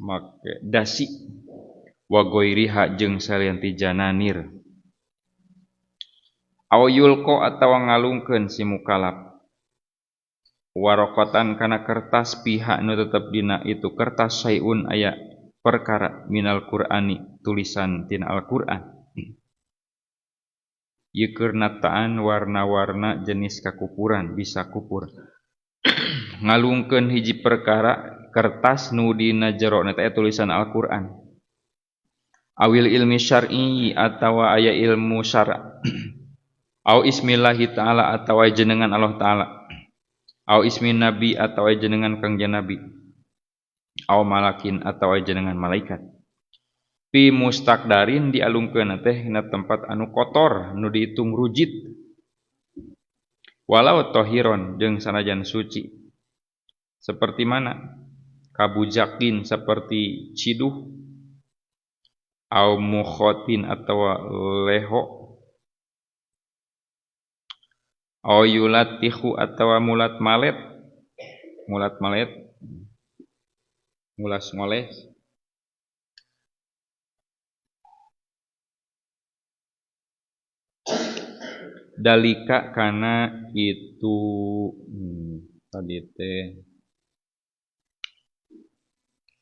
make dasi wa ghairiha jeung salianti jananir aw yulqa atawa ngalungkeun si mukalaf warokotan kana kertas pihak nu tetep dina itu kertas sayun aya perkara minal Qur'ani tulisan tina Al-Qur'an yeukeur nataan warna-warna jenis kakupuran bisa kupur ngalungkeun hiji perkara kertas nu dina jero na tulisan Al-Qur'an awil ilmi syar'i atawa aya ilmu syara' au ismillahi ta'ala atawa jenengan Allah ta'ala au ismin nabi atau jenengan kangjeng nabi au malakin atau jenengan malaikat pi mustakdarin dialungkeun teh na tempat anu kotor nu dihitung rujit walau tohiron jeung sanajan suci seperti mana kabujakin seperti ciduh au mukhotin atawa leho au yulatihu atawa mulat malet mulas ngoleh dalika kana itu tadi teh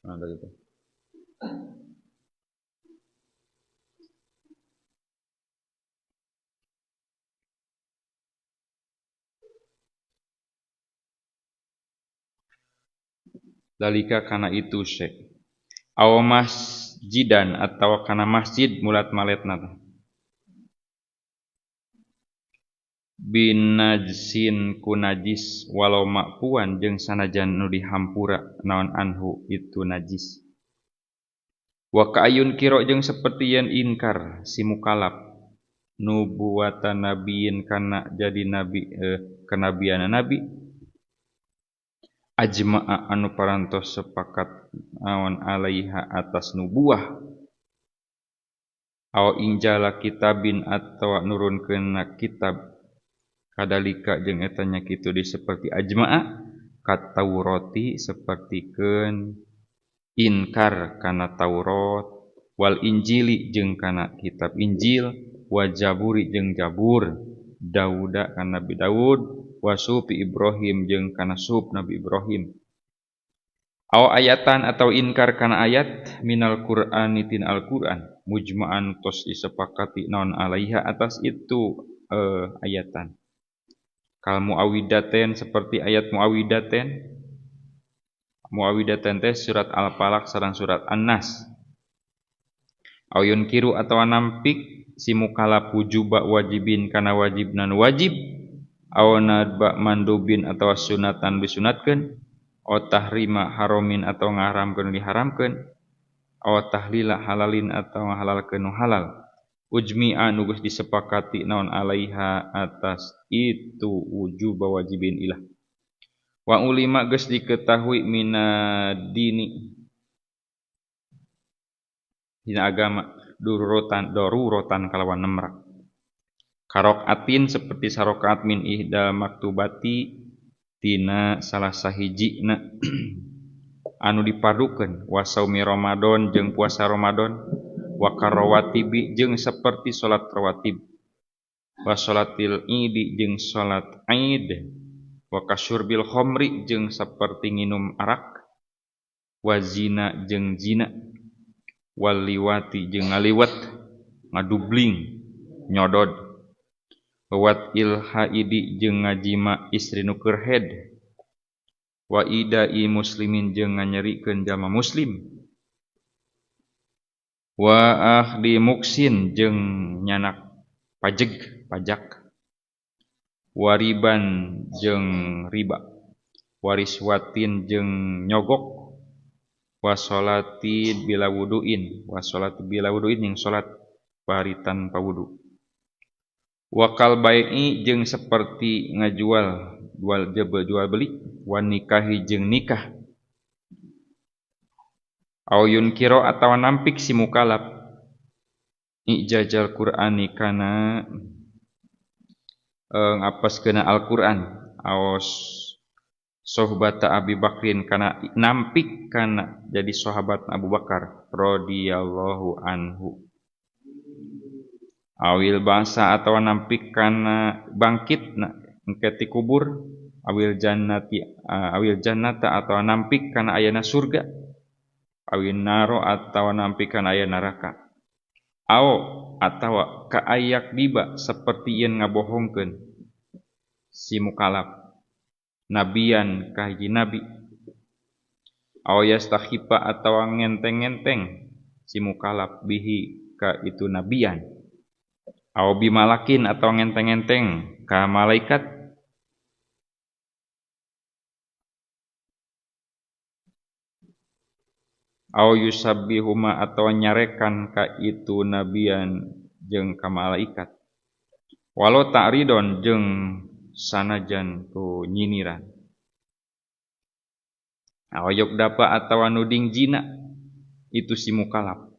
ada gitu. Dalika kana itu syekh. Aw masjidan atau kana masjid mulat maletna binajsin ku najis walau makpuan jeung sanajan nu dihampura naon anhu itu najis. Wa ka'ayun kiro jeung seperti yen inkar si mukallaf nubuwatan nabiyin kana jadi nabi kenabiana nabi ajma'a anu parantos sepakat awan alaiha atas nubuah aw injala kitabin atawa nurunkeun kitab kadalika jeung etanya kitu di seperti ajma'a kat Taurati sapertikeun inkar kana Taurat wal Injili jeung kana kitab Injil wa Jaburi jeung Jabur Dauda kana Nabi Daud wa sufi Ibrahim jeung kana sup Nabi Ibrahim aw ayatan atau inkar kana ayat minal Qur'ani tin Al-Qur'an mujma'an tos disepakati naon alaiha atas itu ayatan kal muawidaten seperti ayat muawidaten teh surat Al-Falaq sareng surat An-Nas aw yunkiru atawa nampik si mukallaf wujuba wajibin kana wajibnan wajib aw nadba mandubin atawa sunatan disunatkeun aw tahrima haramin atawa ngaharamkeun diharamkeun aw tahlila halalin atawa halalkeun nu halal ujmi'a nu geus disepakati naon alaiha atas itu wujuba wajibin ilah wa ulima geus diketahui minadini dina agama daruratan kalawan nemrak karokaatin seperti sarokaat min ihda maktubati tina salah sahijina anu dipadukeun wa saumi Ramadan jeung puasa Ramadan wa karawatibi jeung seperti salat rawatib wa salatil idi jeung salat Aid wa kasyurbil khamri jeung saperti nginum arak wa zina jeung zina wal liwati jeung ngaliwat ngadubling nyodod wat ilhaidi jeung ngajima istri nu keur haid wa idai muslimin jeung nganyerikeun jalma muslim wa ahdi muksin jeung nyanak pajak wariban jeung riba wariswatin jeung nyogok wasolati bila wuduin jeung salat bari tanpa wudu wakal bai'i jeung seperti ngajual jual beli wan nikahi jeung nikah aw yunkiro atawa nampik si mukallaf ijazal Qur'ani kana ngapaskeun Al-Qur'an aw sohbata Abi Bakrin kana nampik kana jadi sahabat Abu Bakar radhiyallahu anhu awil bangsa atawa nampik kana bangkitna engke ti kubur awil jannata atawa nampik kana ayana surga awin naro atawa nampik kana aya neraka aw atawa kaayak diba seperti yen ngabohongkeun si mukallaf nabiyan ka hiji nabi aw yastakhifa atawa ngenteng-ngenteng si mukallaf bihi ka itu nabiyan aw bimalakin atawa ngenteng-ngenteng ka malaikat aw yusabbihuma atawa nyarekan ka itu nabiyan jeung ka malaikat walau ta'ridon jeung sanajan tu nyiniran aw yukdapa atawa nuding jina itu si mukallaf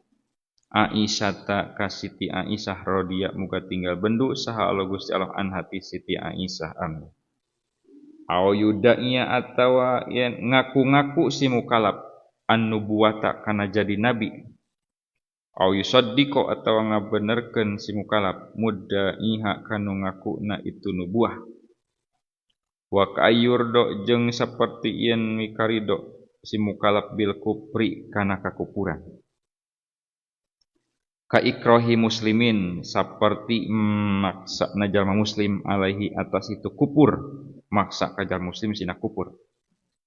Aisyah ka Siti Aisyah radhiya muga tinggal bendu saha Allah Gusti Allah an hati Siti Aisyah amin aw yudaiya atawa yen ngaku-ngaku si mukallaf an nubuwata kana jadi nabi au yusaddiqo atawa ngabenerkeun si mukallaf mudda'iha kanu ngakuna itu nubuah wa ka'ayyurdo jeung saperti yen mikarido si mukallaf bil kufri kana kakupuran ka ikrahi muslimin saperti maksa jalma muslim alaihi atas itu kupur maksa ka jalma muslim sina kupur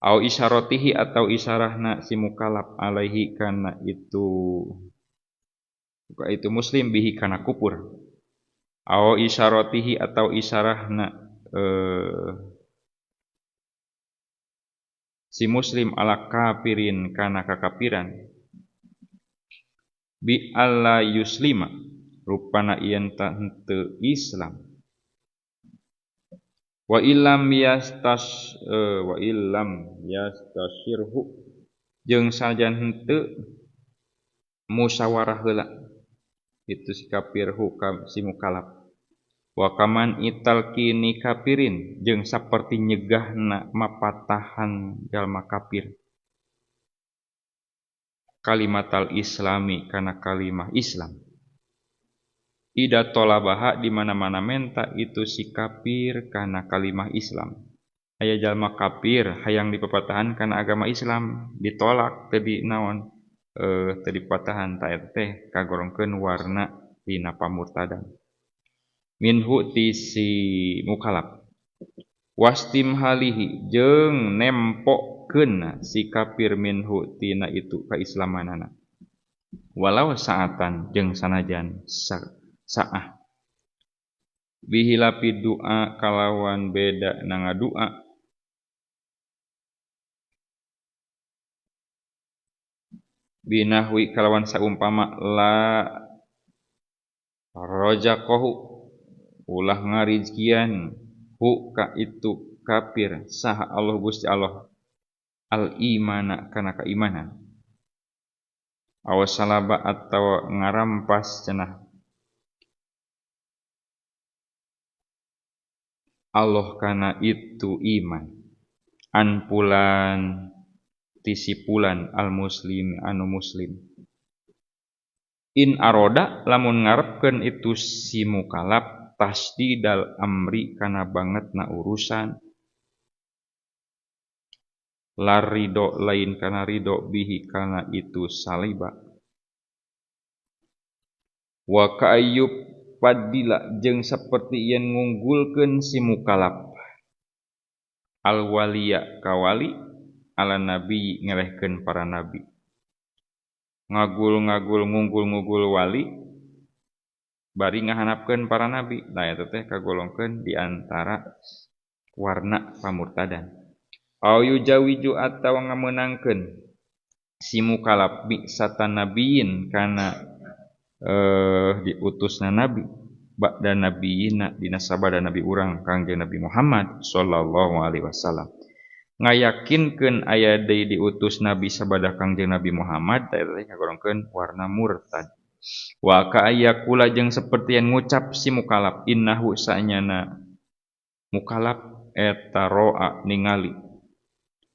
au isyaratihi atau isyarahna si mukallaf alaihi kana itu muslim bihi kana kupur au isyaratihi atau isyarahna si muslim ala kafirin kana kakapiran bi alla yuslima rupana yen ta henteu Islam wa illam yastashirhu jeung sajan henteu musyawarah heula itu si kafir hukam si mukallaf wa kaman italqini kafirin jeung saperti nyegahna mapatahan jalma kafir kalimatal islami kana kalimah Islam ida tolabaha di mana-mana menta itu si kafir kana kalimah Islam aya jalma kafir hayang dipepatahan kana agama Islam ditolak teu dinaon teu dipatahan ta eta teh kagorongkeun warna dina pamurtadan minhu ti si mukallaf wastim halihi jeung nempokeun si kafir minhu tina itu kaislamanana walau saatan jeung sanajan saah bihilapi doa kalawan beda na ngadua binahwi kalawan saumpama la rojaqahu ulah ngarizkian hu ka itu kafir saha Allah Gusti Allah al imana kana kaimanan awas salaba atau ngarampas cenah Allah kana itu iman anpulan tisipulan al muslim anu muslim in aroda lamun ngarepkeun itu si mukallaf tasdidal amri kana bangetna urusan larido lain kana ridho bihi kana itu saliba wa ka'ayyub padila jeung saperti yen ngunggulkeun si mukallaf al waliya kawali ala nabi ngelehkeun para nabi ngagul ngunggul wali bari ngahanapkeun para nabi nah eta teh kagolongkeun di antara warna pamurtadan au yujawiju atawa ngameunangkeun si mukallaf bi satan nabiyin kana diutusna nabi ba'da nabiyina dina sabada nabi urang Kangjeng Nabi Muhammad sallallahu alaihi wasallam ngayakinkeun aya deui diutus nabi sabada Kangjeng Nabi Muhammad eta teh kagolongkeun warna murtad wa ka'ayakula jeung saperti yang ngucap si mukallaf innahu sa'nyana mukallaf eta ro'a ningali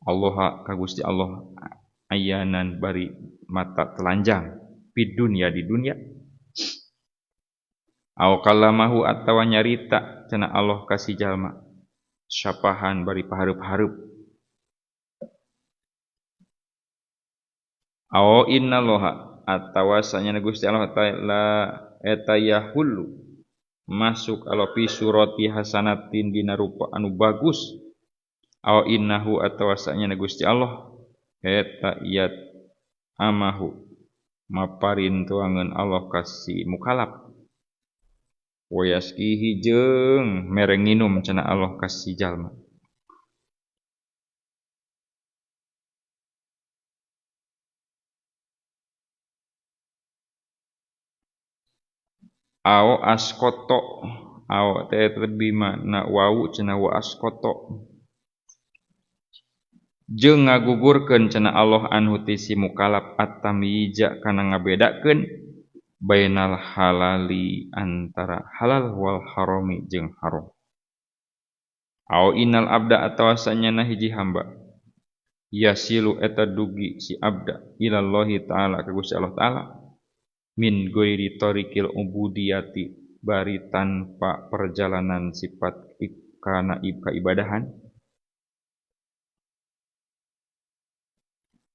Allah ka Gusti Allah ayanan bari mata telanjang di dunia aw kalamahu atawa nyarita cenah Allah kasih jalma syapahan bari pahareup-hareup aw innallaha atawa sanyana Gusti Allah taala eta yahullu masuk alopi surati hasanatin dina rupa anu bagus aw innahu atawa sanyana Gusti Allah eta iyat amahu maparintuangeun Allah kasih mukallaf wa yaskihi jeung mere nginum cenah Allah kasih jalma aw askoto aw teh lebih makna wau cenah wa askoto jeung ngagugurkeun cenah Allah anhu ti si mukallaf at-tamyija kana ngabedakeun bainal halali antara halal wal harami jeung haram aw innal abda atawa sanyana hiji hamba yasilu eta dugi si abda ilallahi taala ka Gusti Allah taala min ghairi tariqil ubudiyati bari tanpa perjalanan sifat kana ibadahan.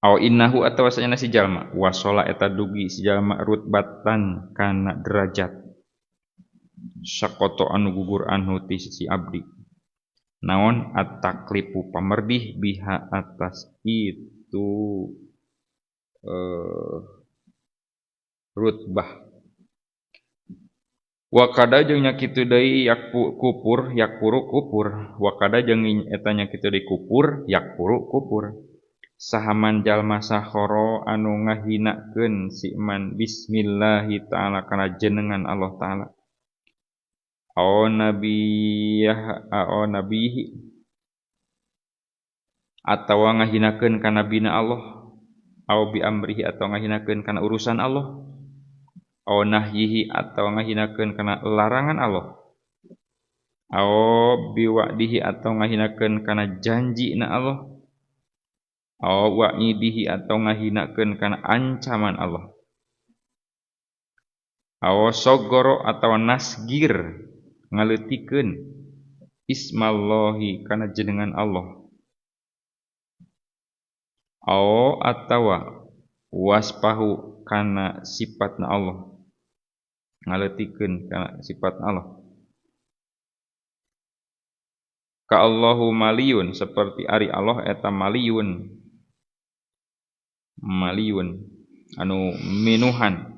Aw innahu atawa sanyana si jalma wasola eta dugi si jalma rutbatan kana derajat sakoto anu gugur anhu ti si abdi naon at-taklifu pamerdih biha atas itu rutbah wa kada jeung nya kitu deui yakpuru kupur wa kada jeung eta nya kitu deui kupur yakpuru kupur sahaman jalma sakhoro anu ngahinakeun si man bismillahi ta'ala kana jenengan Allah ta'ala au nabihi atawa ngahinakeun kana nabina Allah au bi amrihi atawa ngahinakeun kana urusan Allah au nahyihi atawa ngahinakeun kana larangan Allah au bi wa'dihi atawa ngahinakeun kana janjina Allah au wa'idihi atawa ngahinakeun kana ancaman Allah au sogoro atawa nasgir ngaleutikeun ismallahi kana jenengan Allah au atawa waspahu kana sifatna Allah ngaleutikeun kana sifatna Allah ka Allahu maliyun seperti ari Allah eta maliyun anu minuhan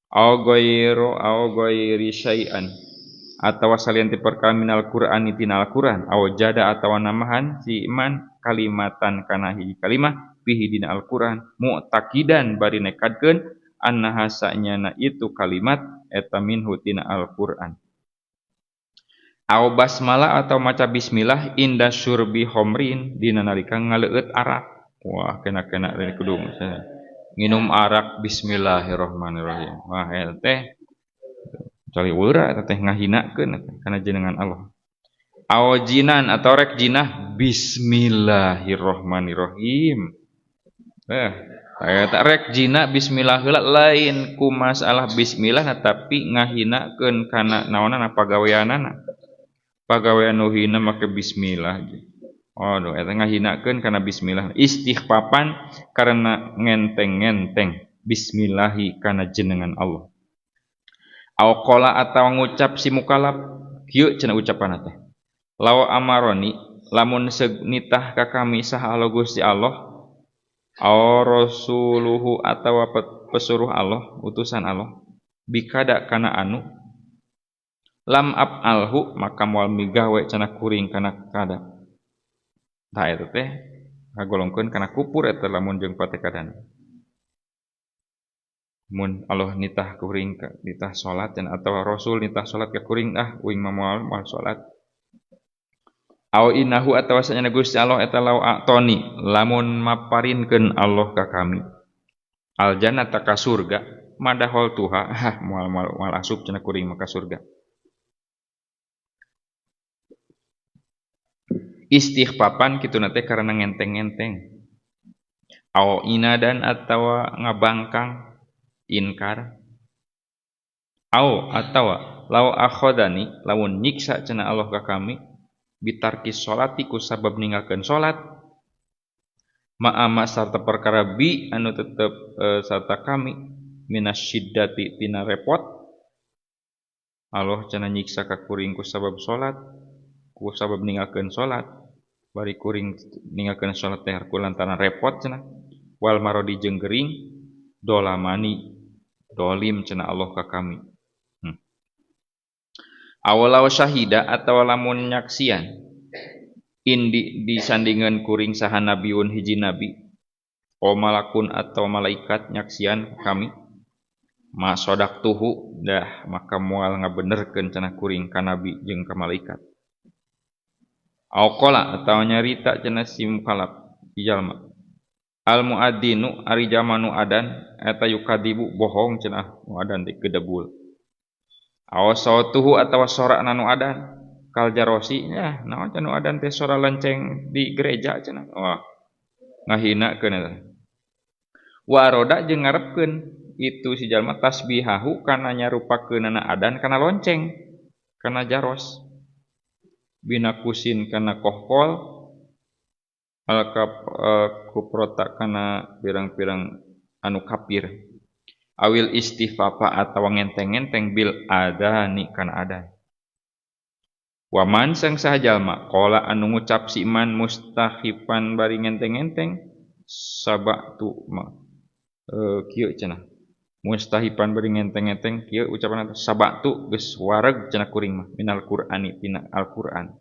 au ghairi syai'an atawa salian ti perkara minal Qur'ani tinal Qur'an au jada atawa namahan si iman kalimatan kana hiji kalimah fihi dina Al-Qur'an mu'taqidan bari nekadkeun annaha sa'nyana itu kalimat eta minhu tina Al-Qur'an au basmalah atau maca bismillah inda syurbi khamrin dina nalika ngaleueut arak wah kena dari kudu nginum arak bismillahirrahmanirrahim wah eta teh cari weura eta teh ngahinakeun kana jenengan Allah au jinan atau rek jinah bismillahirrahmanirrahim eta rek jina bismillah heula lain ku masalah bismillah tapi ngahinakeun kana naonana pagaweanana pagawean nu hina make bismillah aduh eta ngahinakeun kana bismillah istighfapan karena ngenteng-ngenteng bismillahi kana jenengan Allah au qala atawa ngucap si mukalaf kieu cenah ucapanna teh law amaroni lamun nitah ka kami saha Allah Gusti Allah au rasuluhu atawa pesuruh Allah utusan Allah bikada kana anu lam af'alhu maka moal migawe cenah kuring kana kada tah eta teh kagolongkeun kana kupur eta lamun jeung patekadana mun Allah nitah kuring nitah salat dan atawa rasul nitah salat ka kuring uing moal salat au innahu atawa sanyana Gusti Allah eta lau a'toni lamun maparinkeun Allah ka kami al jannata ka surga madahol tuha moal asup cenah kuring maka surga istighfapan kitu nate karena ngenteng-ngenteng au inadan atawa ngabangkang inkar au atawa lau akhodani lamun nyiksa cenah Allah ka kami bitarki sholati ku sabab ninggalkeun salat ma'ama sarta perkara bi anu tetep sarta kami minasyiddati tina repot Allah cenah nyiksa ka kuring ku sabab salat ku sabab ninggalkeun salat bari kuring ninggalkeun salat teh kulantaran repot cenah wal marodi jeung gering dolamani dolim cenah Allah ka kami awalau syahida atawa lamun nyaksian indi disandingan kuring saha nabiun hiji nabi o malakun atau malaikat nyaksian kami ma sodaktuhu dah maka moal ngabenerkeun cenah kuring ka nabi jeung ka malaikat au qala atawa nyarita cenah si mukallaf jalma al muadzinu ari jamanu adan eta yukadibu bohong cenah muadan teh kedebul aw sautuhu atawa sorakna nu adan kal jarosi nya naon cenah nu adan teh sora lenceng di gereja cenah wah ngahinakeun eta wa roda jeung ngarepkeun itu si jalma tasbihahu kana nyarupakeunana adan kana lonceng kana jaros binakusin kana kohkol alkap kuprota kana pirang-pirang anu kapir awil istighfafa atawa ngenteng-ngenteng bil adani kana adan waman sang saha jalma qala anu ngucap si iman mustahifan bari ngenteng-ngenteng sabatu kieu cenah mustahifan bari ngenteng-ngenteng kieu ucapan sabatu geus wareg cenah kuring mah minal qur'ani tina Al-Qur'an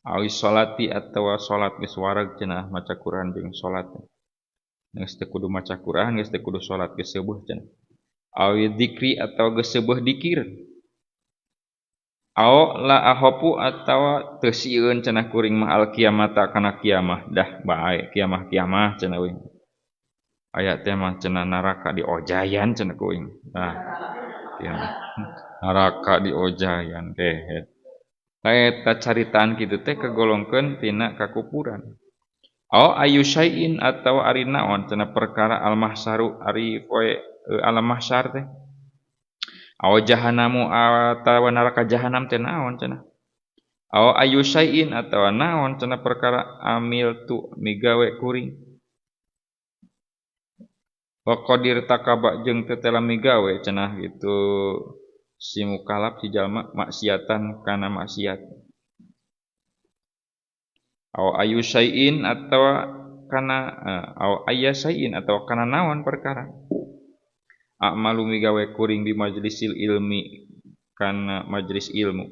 awi sholati atawa salat geus wareg cenah maca Qur'an jeung salat geus teu kudu maca Qur'an geus teu kudu salat geus seubuh cenah awi dzikri atawa geus seubuh dzikir aw la ahopu atawa teu sieun cenah kuring mah al kiamata kana kiamah dah bae kiamah cenah we aya teh mah cenah naraka di ojayan cenah kuring kiamah neraka di ojayan teh eta caritaan kitu teh kagolongkeun tina kakupuran aw ayu syai'in atawa ari naon cenah perkara al mahsaru ari poe alam mahsyar teh aw jahanamu atawa neraka jahanam teh naon cenah aw ayu syai'in atawa naon cenah perkara amil tu migawe kuring wa qadir takaba jeung teu tela migawe cenah gitu si mukallaf si jalma maksiatan kana maksiat aw ayu syai'in atawa kana aw ayya syai'in atawa kana naon perkara a'malu migawe kuring di majlisil ilmi kana majlis ilmu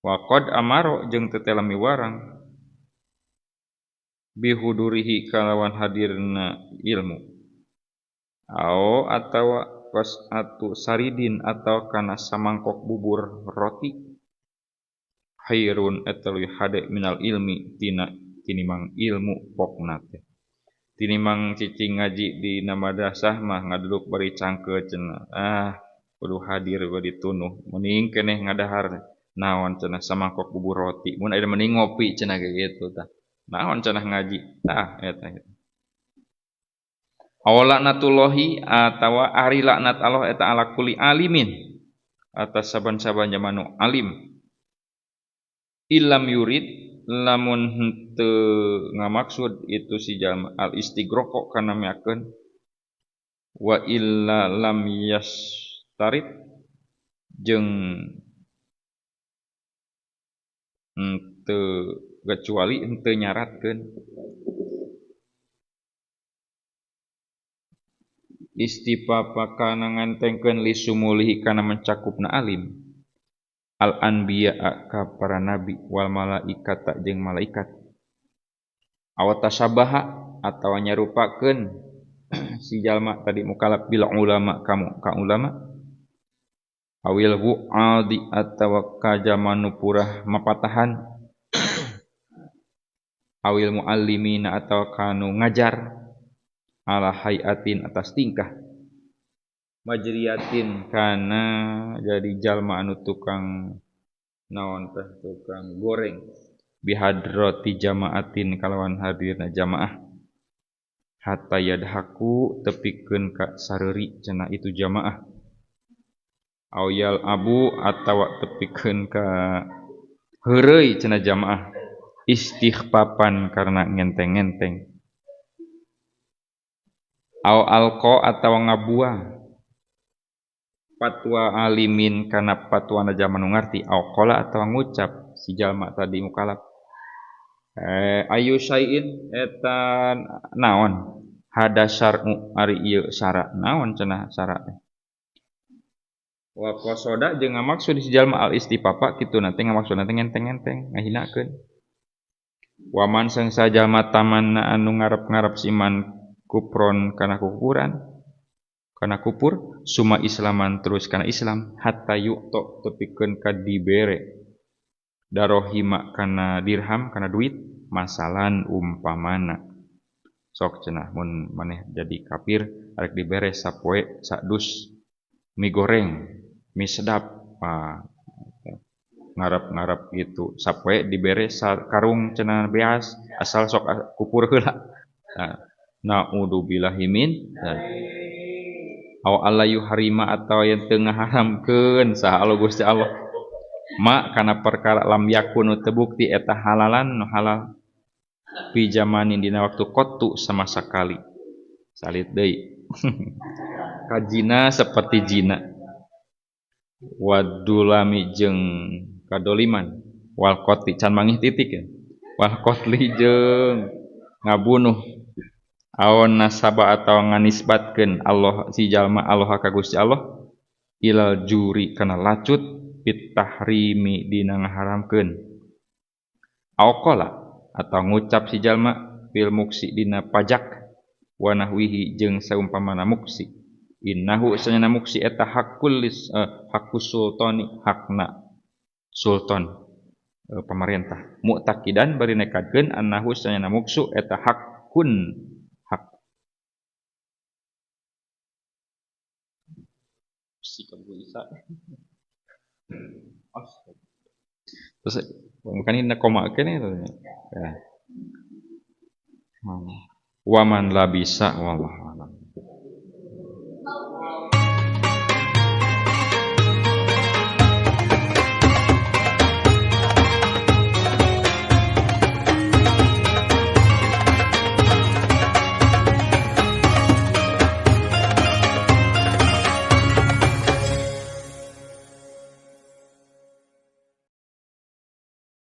wa qad amaro jeung teu tela miwarang bihudurihi kalawan hadirna ilmu aw atawa qas'atu saridin atau kana samangkok bubur roti khairun eta leuwih hade minal ilmi tinimang ilmu pokna teh tinimang cicing ngaji di madrasah mah ngaduduk bari cangkeut cenah kudu hadir bari tunuh mending keneh ngadahar naon cenah samangkok bubur roti mun aya mending ngopi cenah kitu tah naon cenah ngaji eta awlaknatullahi atawa ari laknat Allah eta ala kulli alimin atas saban-saban jamanu alim ilam yurid lamun henteu ngamaksud itu si jalma al istighraqo kana meakeun wa illa lam yastarid jeung henteu kecuali henteu nyaratkeun istifafa kana ngantengkeun li sumulihi kana mencakupna alim al anbiya ka para nabi wal malaikata jeung malaikat aw tashabaha atawa nyarupakeun si jalma tadi mukallaf bil ulama kamu ka ulama awil wu'adi atawa ka jamanu purah mapatahan awil muallimina atawa kanu ngajar ala hayatin atas tingkah majriyatin kana jadi jalma anu tukang naon teh tukang goreng bihadrati jamaatin kalawan hadirna jamaah hatta yadhaku tepikeun ka sareuri cenah itu jamaah awyal abu atawa tepikeun ka heureuy cenah jamaah istighfapan karena ngenteng-ngenteng aw alqa atawa ngabuah fatwa alimin kana fatwana zaman nu ngarti aw qala atawa ngucap si jalma tadi mukallaf ayu syai'in eta naon hada syar'u ari ieu syara naon cenah syara teh wa qasada jeung ngamaksud si jalma al istifafa kitu nanti ngamaksud nanti ngenteng-ngenteng ngahinakeun waman sang sajama tamanna anu ngarep-ngarep siman kupron kana kukuran kana kupur suma islaman terus kana Islam hatta yu'to tepikeun ka dibere darohima kana dirham kana duit masalan umpamana sok cenah mun maneh jadi kafir arek dibere sapoe sadus mie goreng mie sedap ngarep-ngarep gitu sapoe dibere sakarung cenah beas asal sok kupur heula Na'udzubillahi min aw alla yuharima atau yang tengah haramkeun saha Allah Gusti Allah ma kana perkara lam yakun tebukti eta halalan nu halal fi zamanin dina waktu qattu sama sakali salit deui kajina seperti jina wadulami jeung kadoliman wal qatli can mangih titik ya wal qatli jeung ngabunuh aon nasaba atau nganisbatkeun Allah si jalma Allah ka Gusti Allah ilal juri kana lacut fit tahrimi dina ngaharamkeun auqala atau ngucap si jalma fil muksi dina pajak wa nahwihi jeung saumpamana muksi innahu sanana muksi eta haqqus sultani hakna sultan pemerintah mu'taqidan bari nekadkeun annahu sanana muksu eta haqqun hak sikap bisa terus bukan ini koma kene ya waman la bisa wallah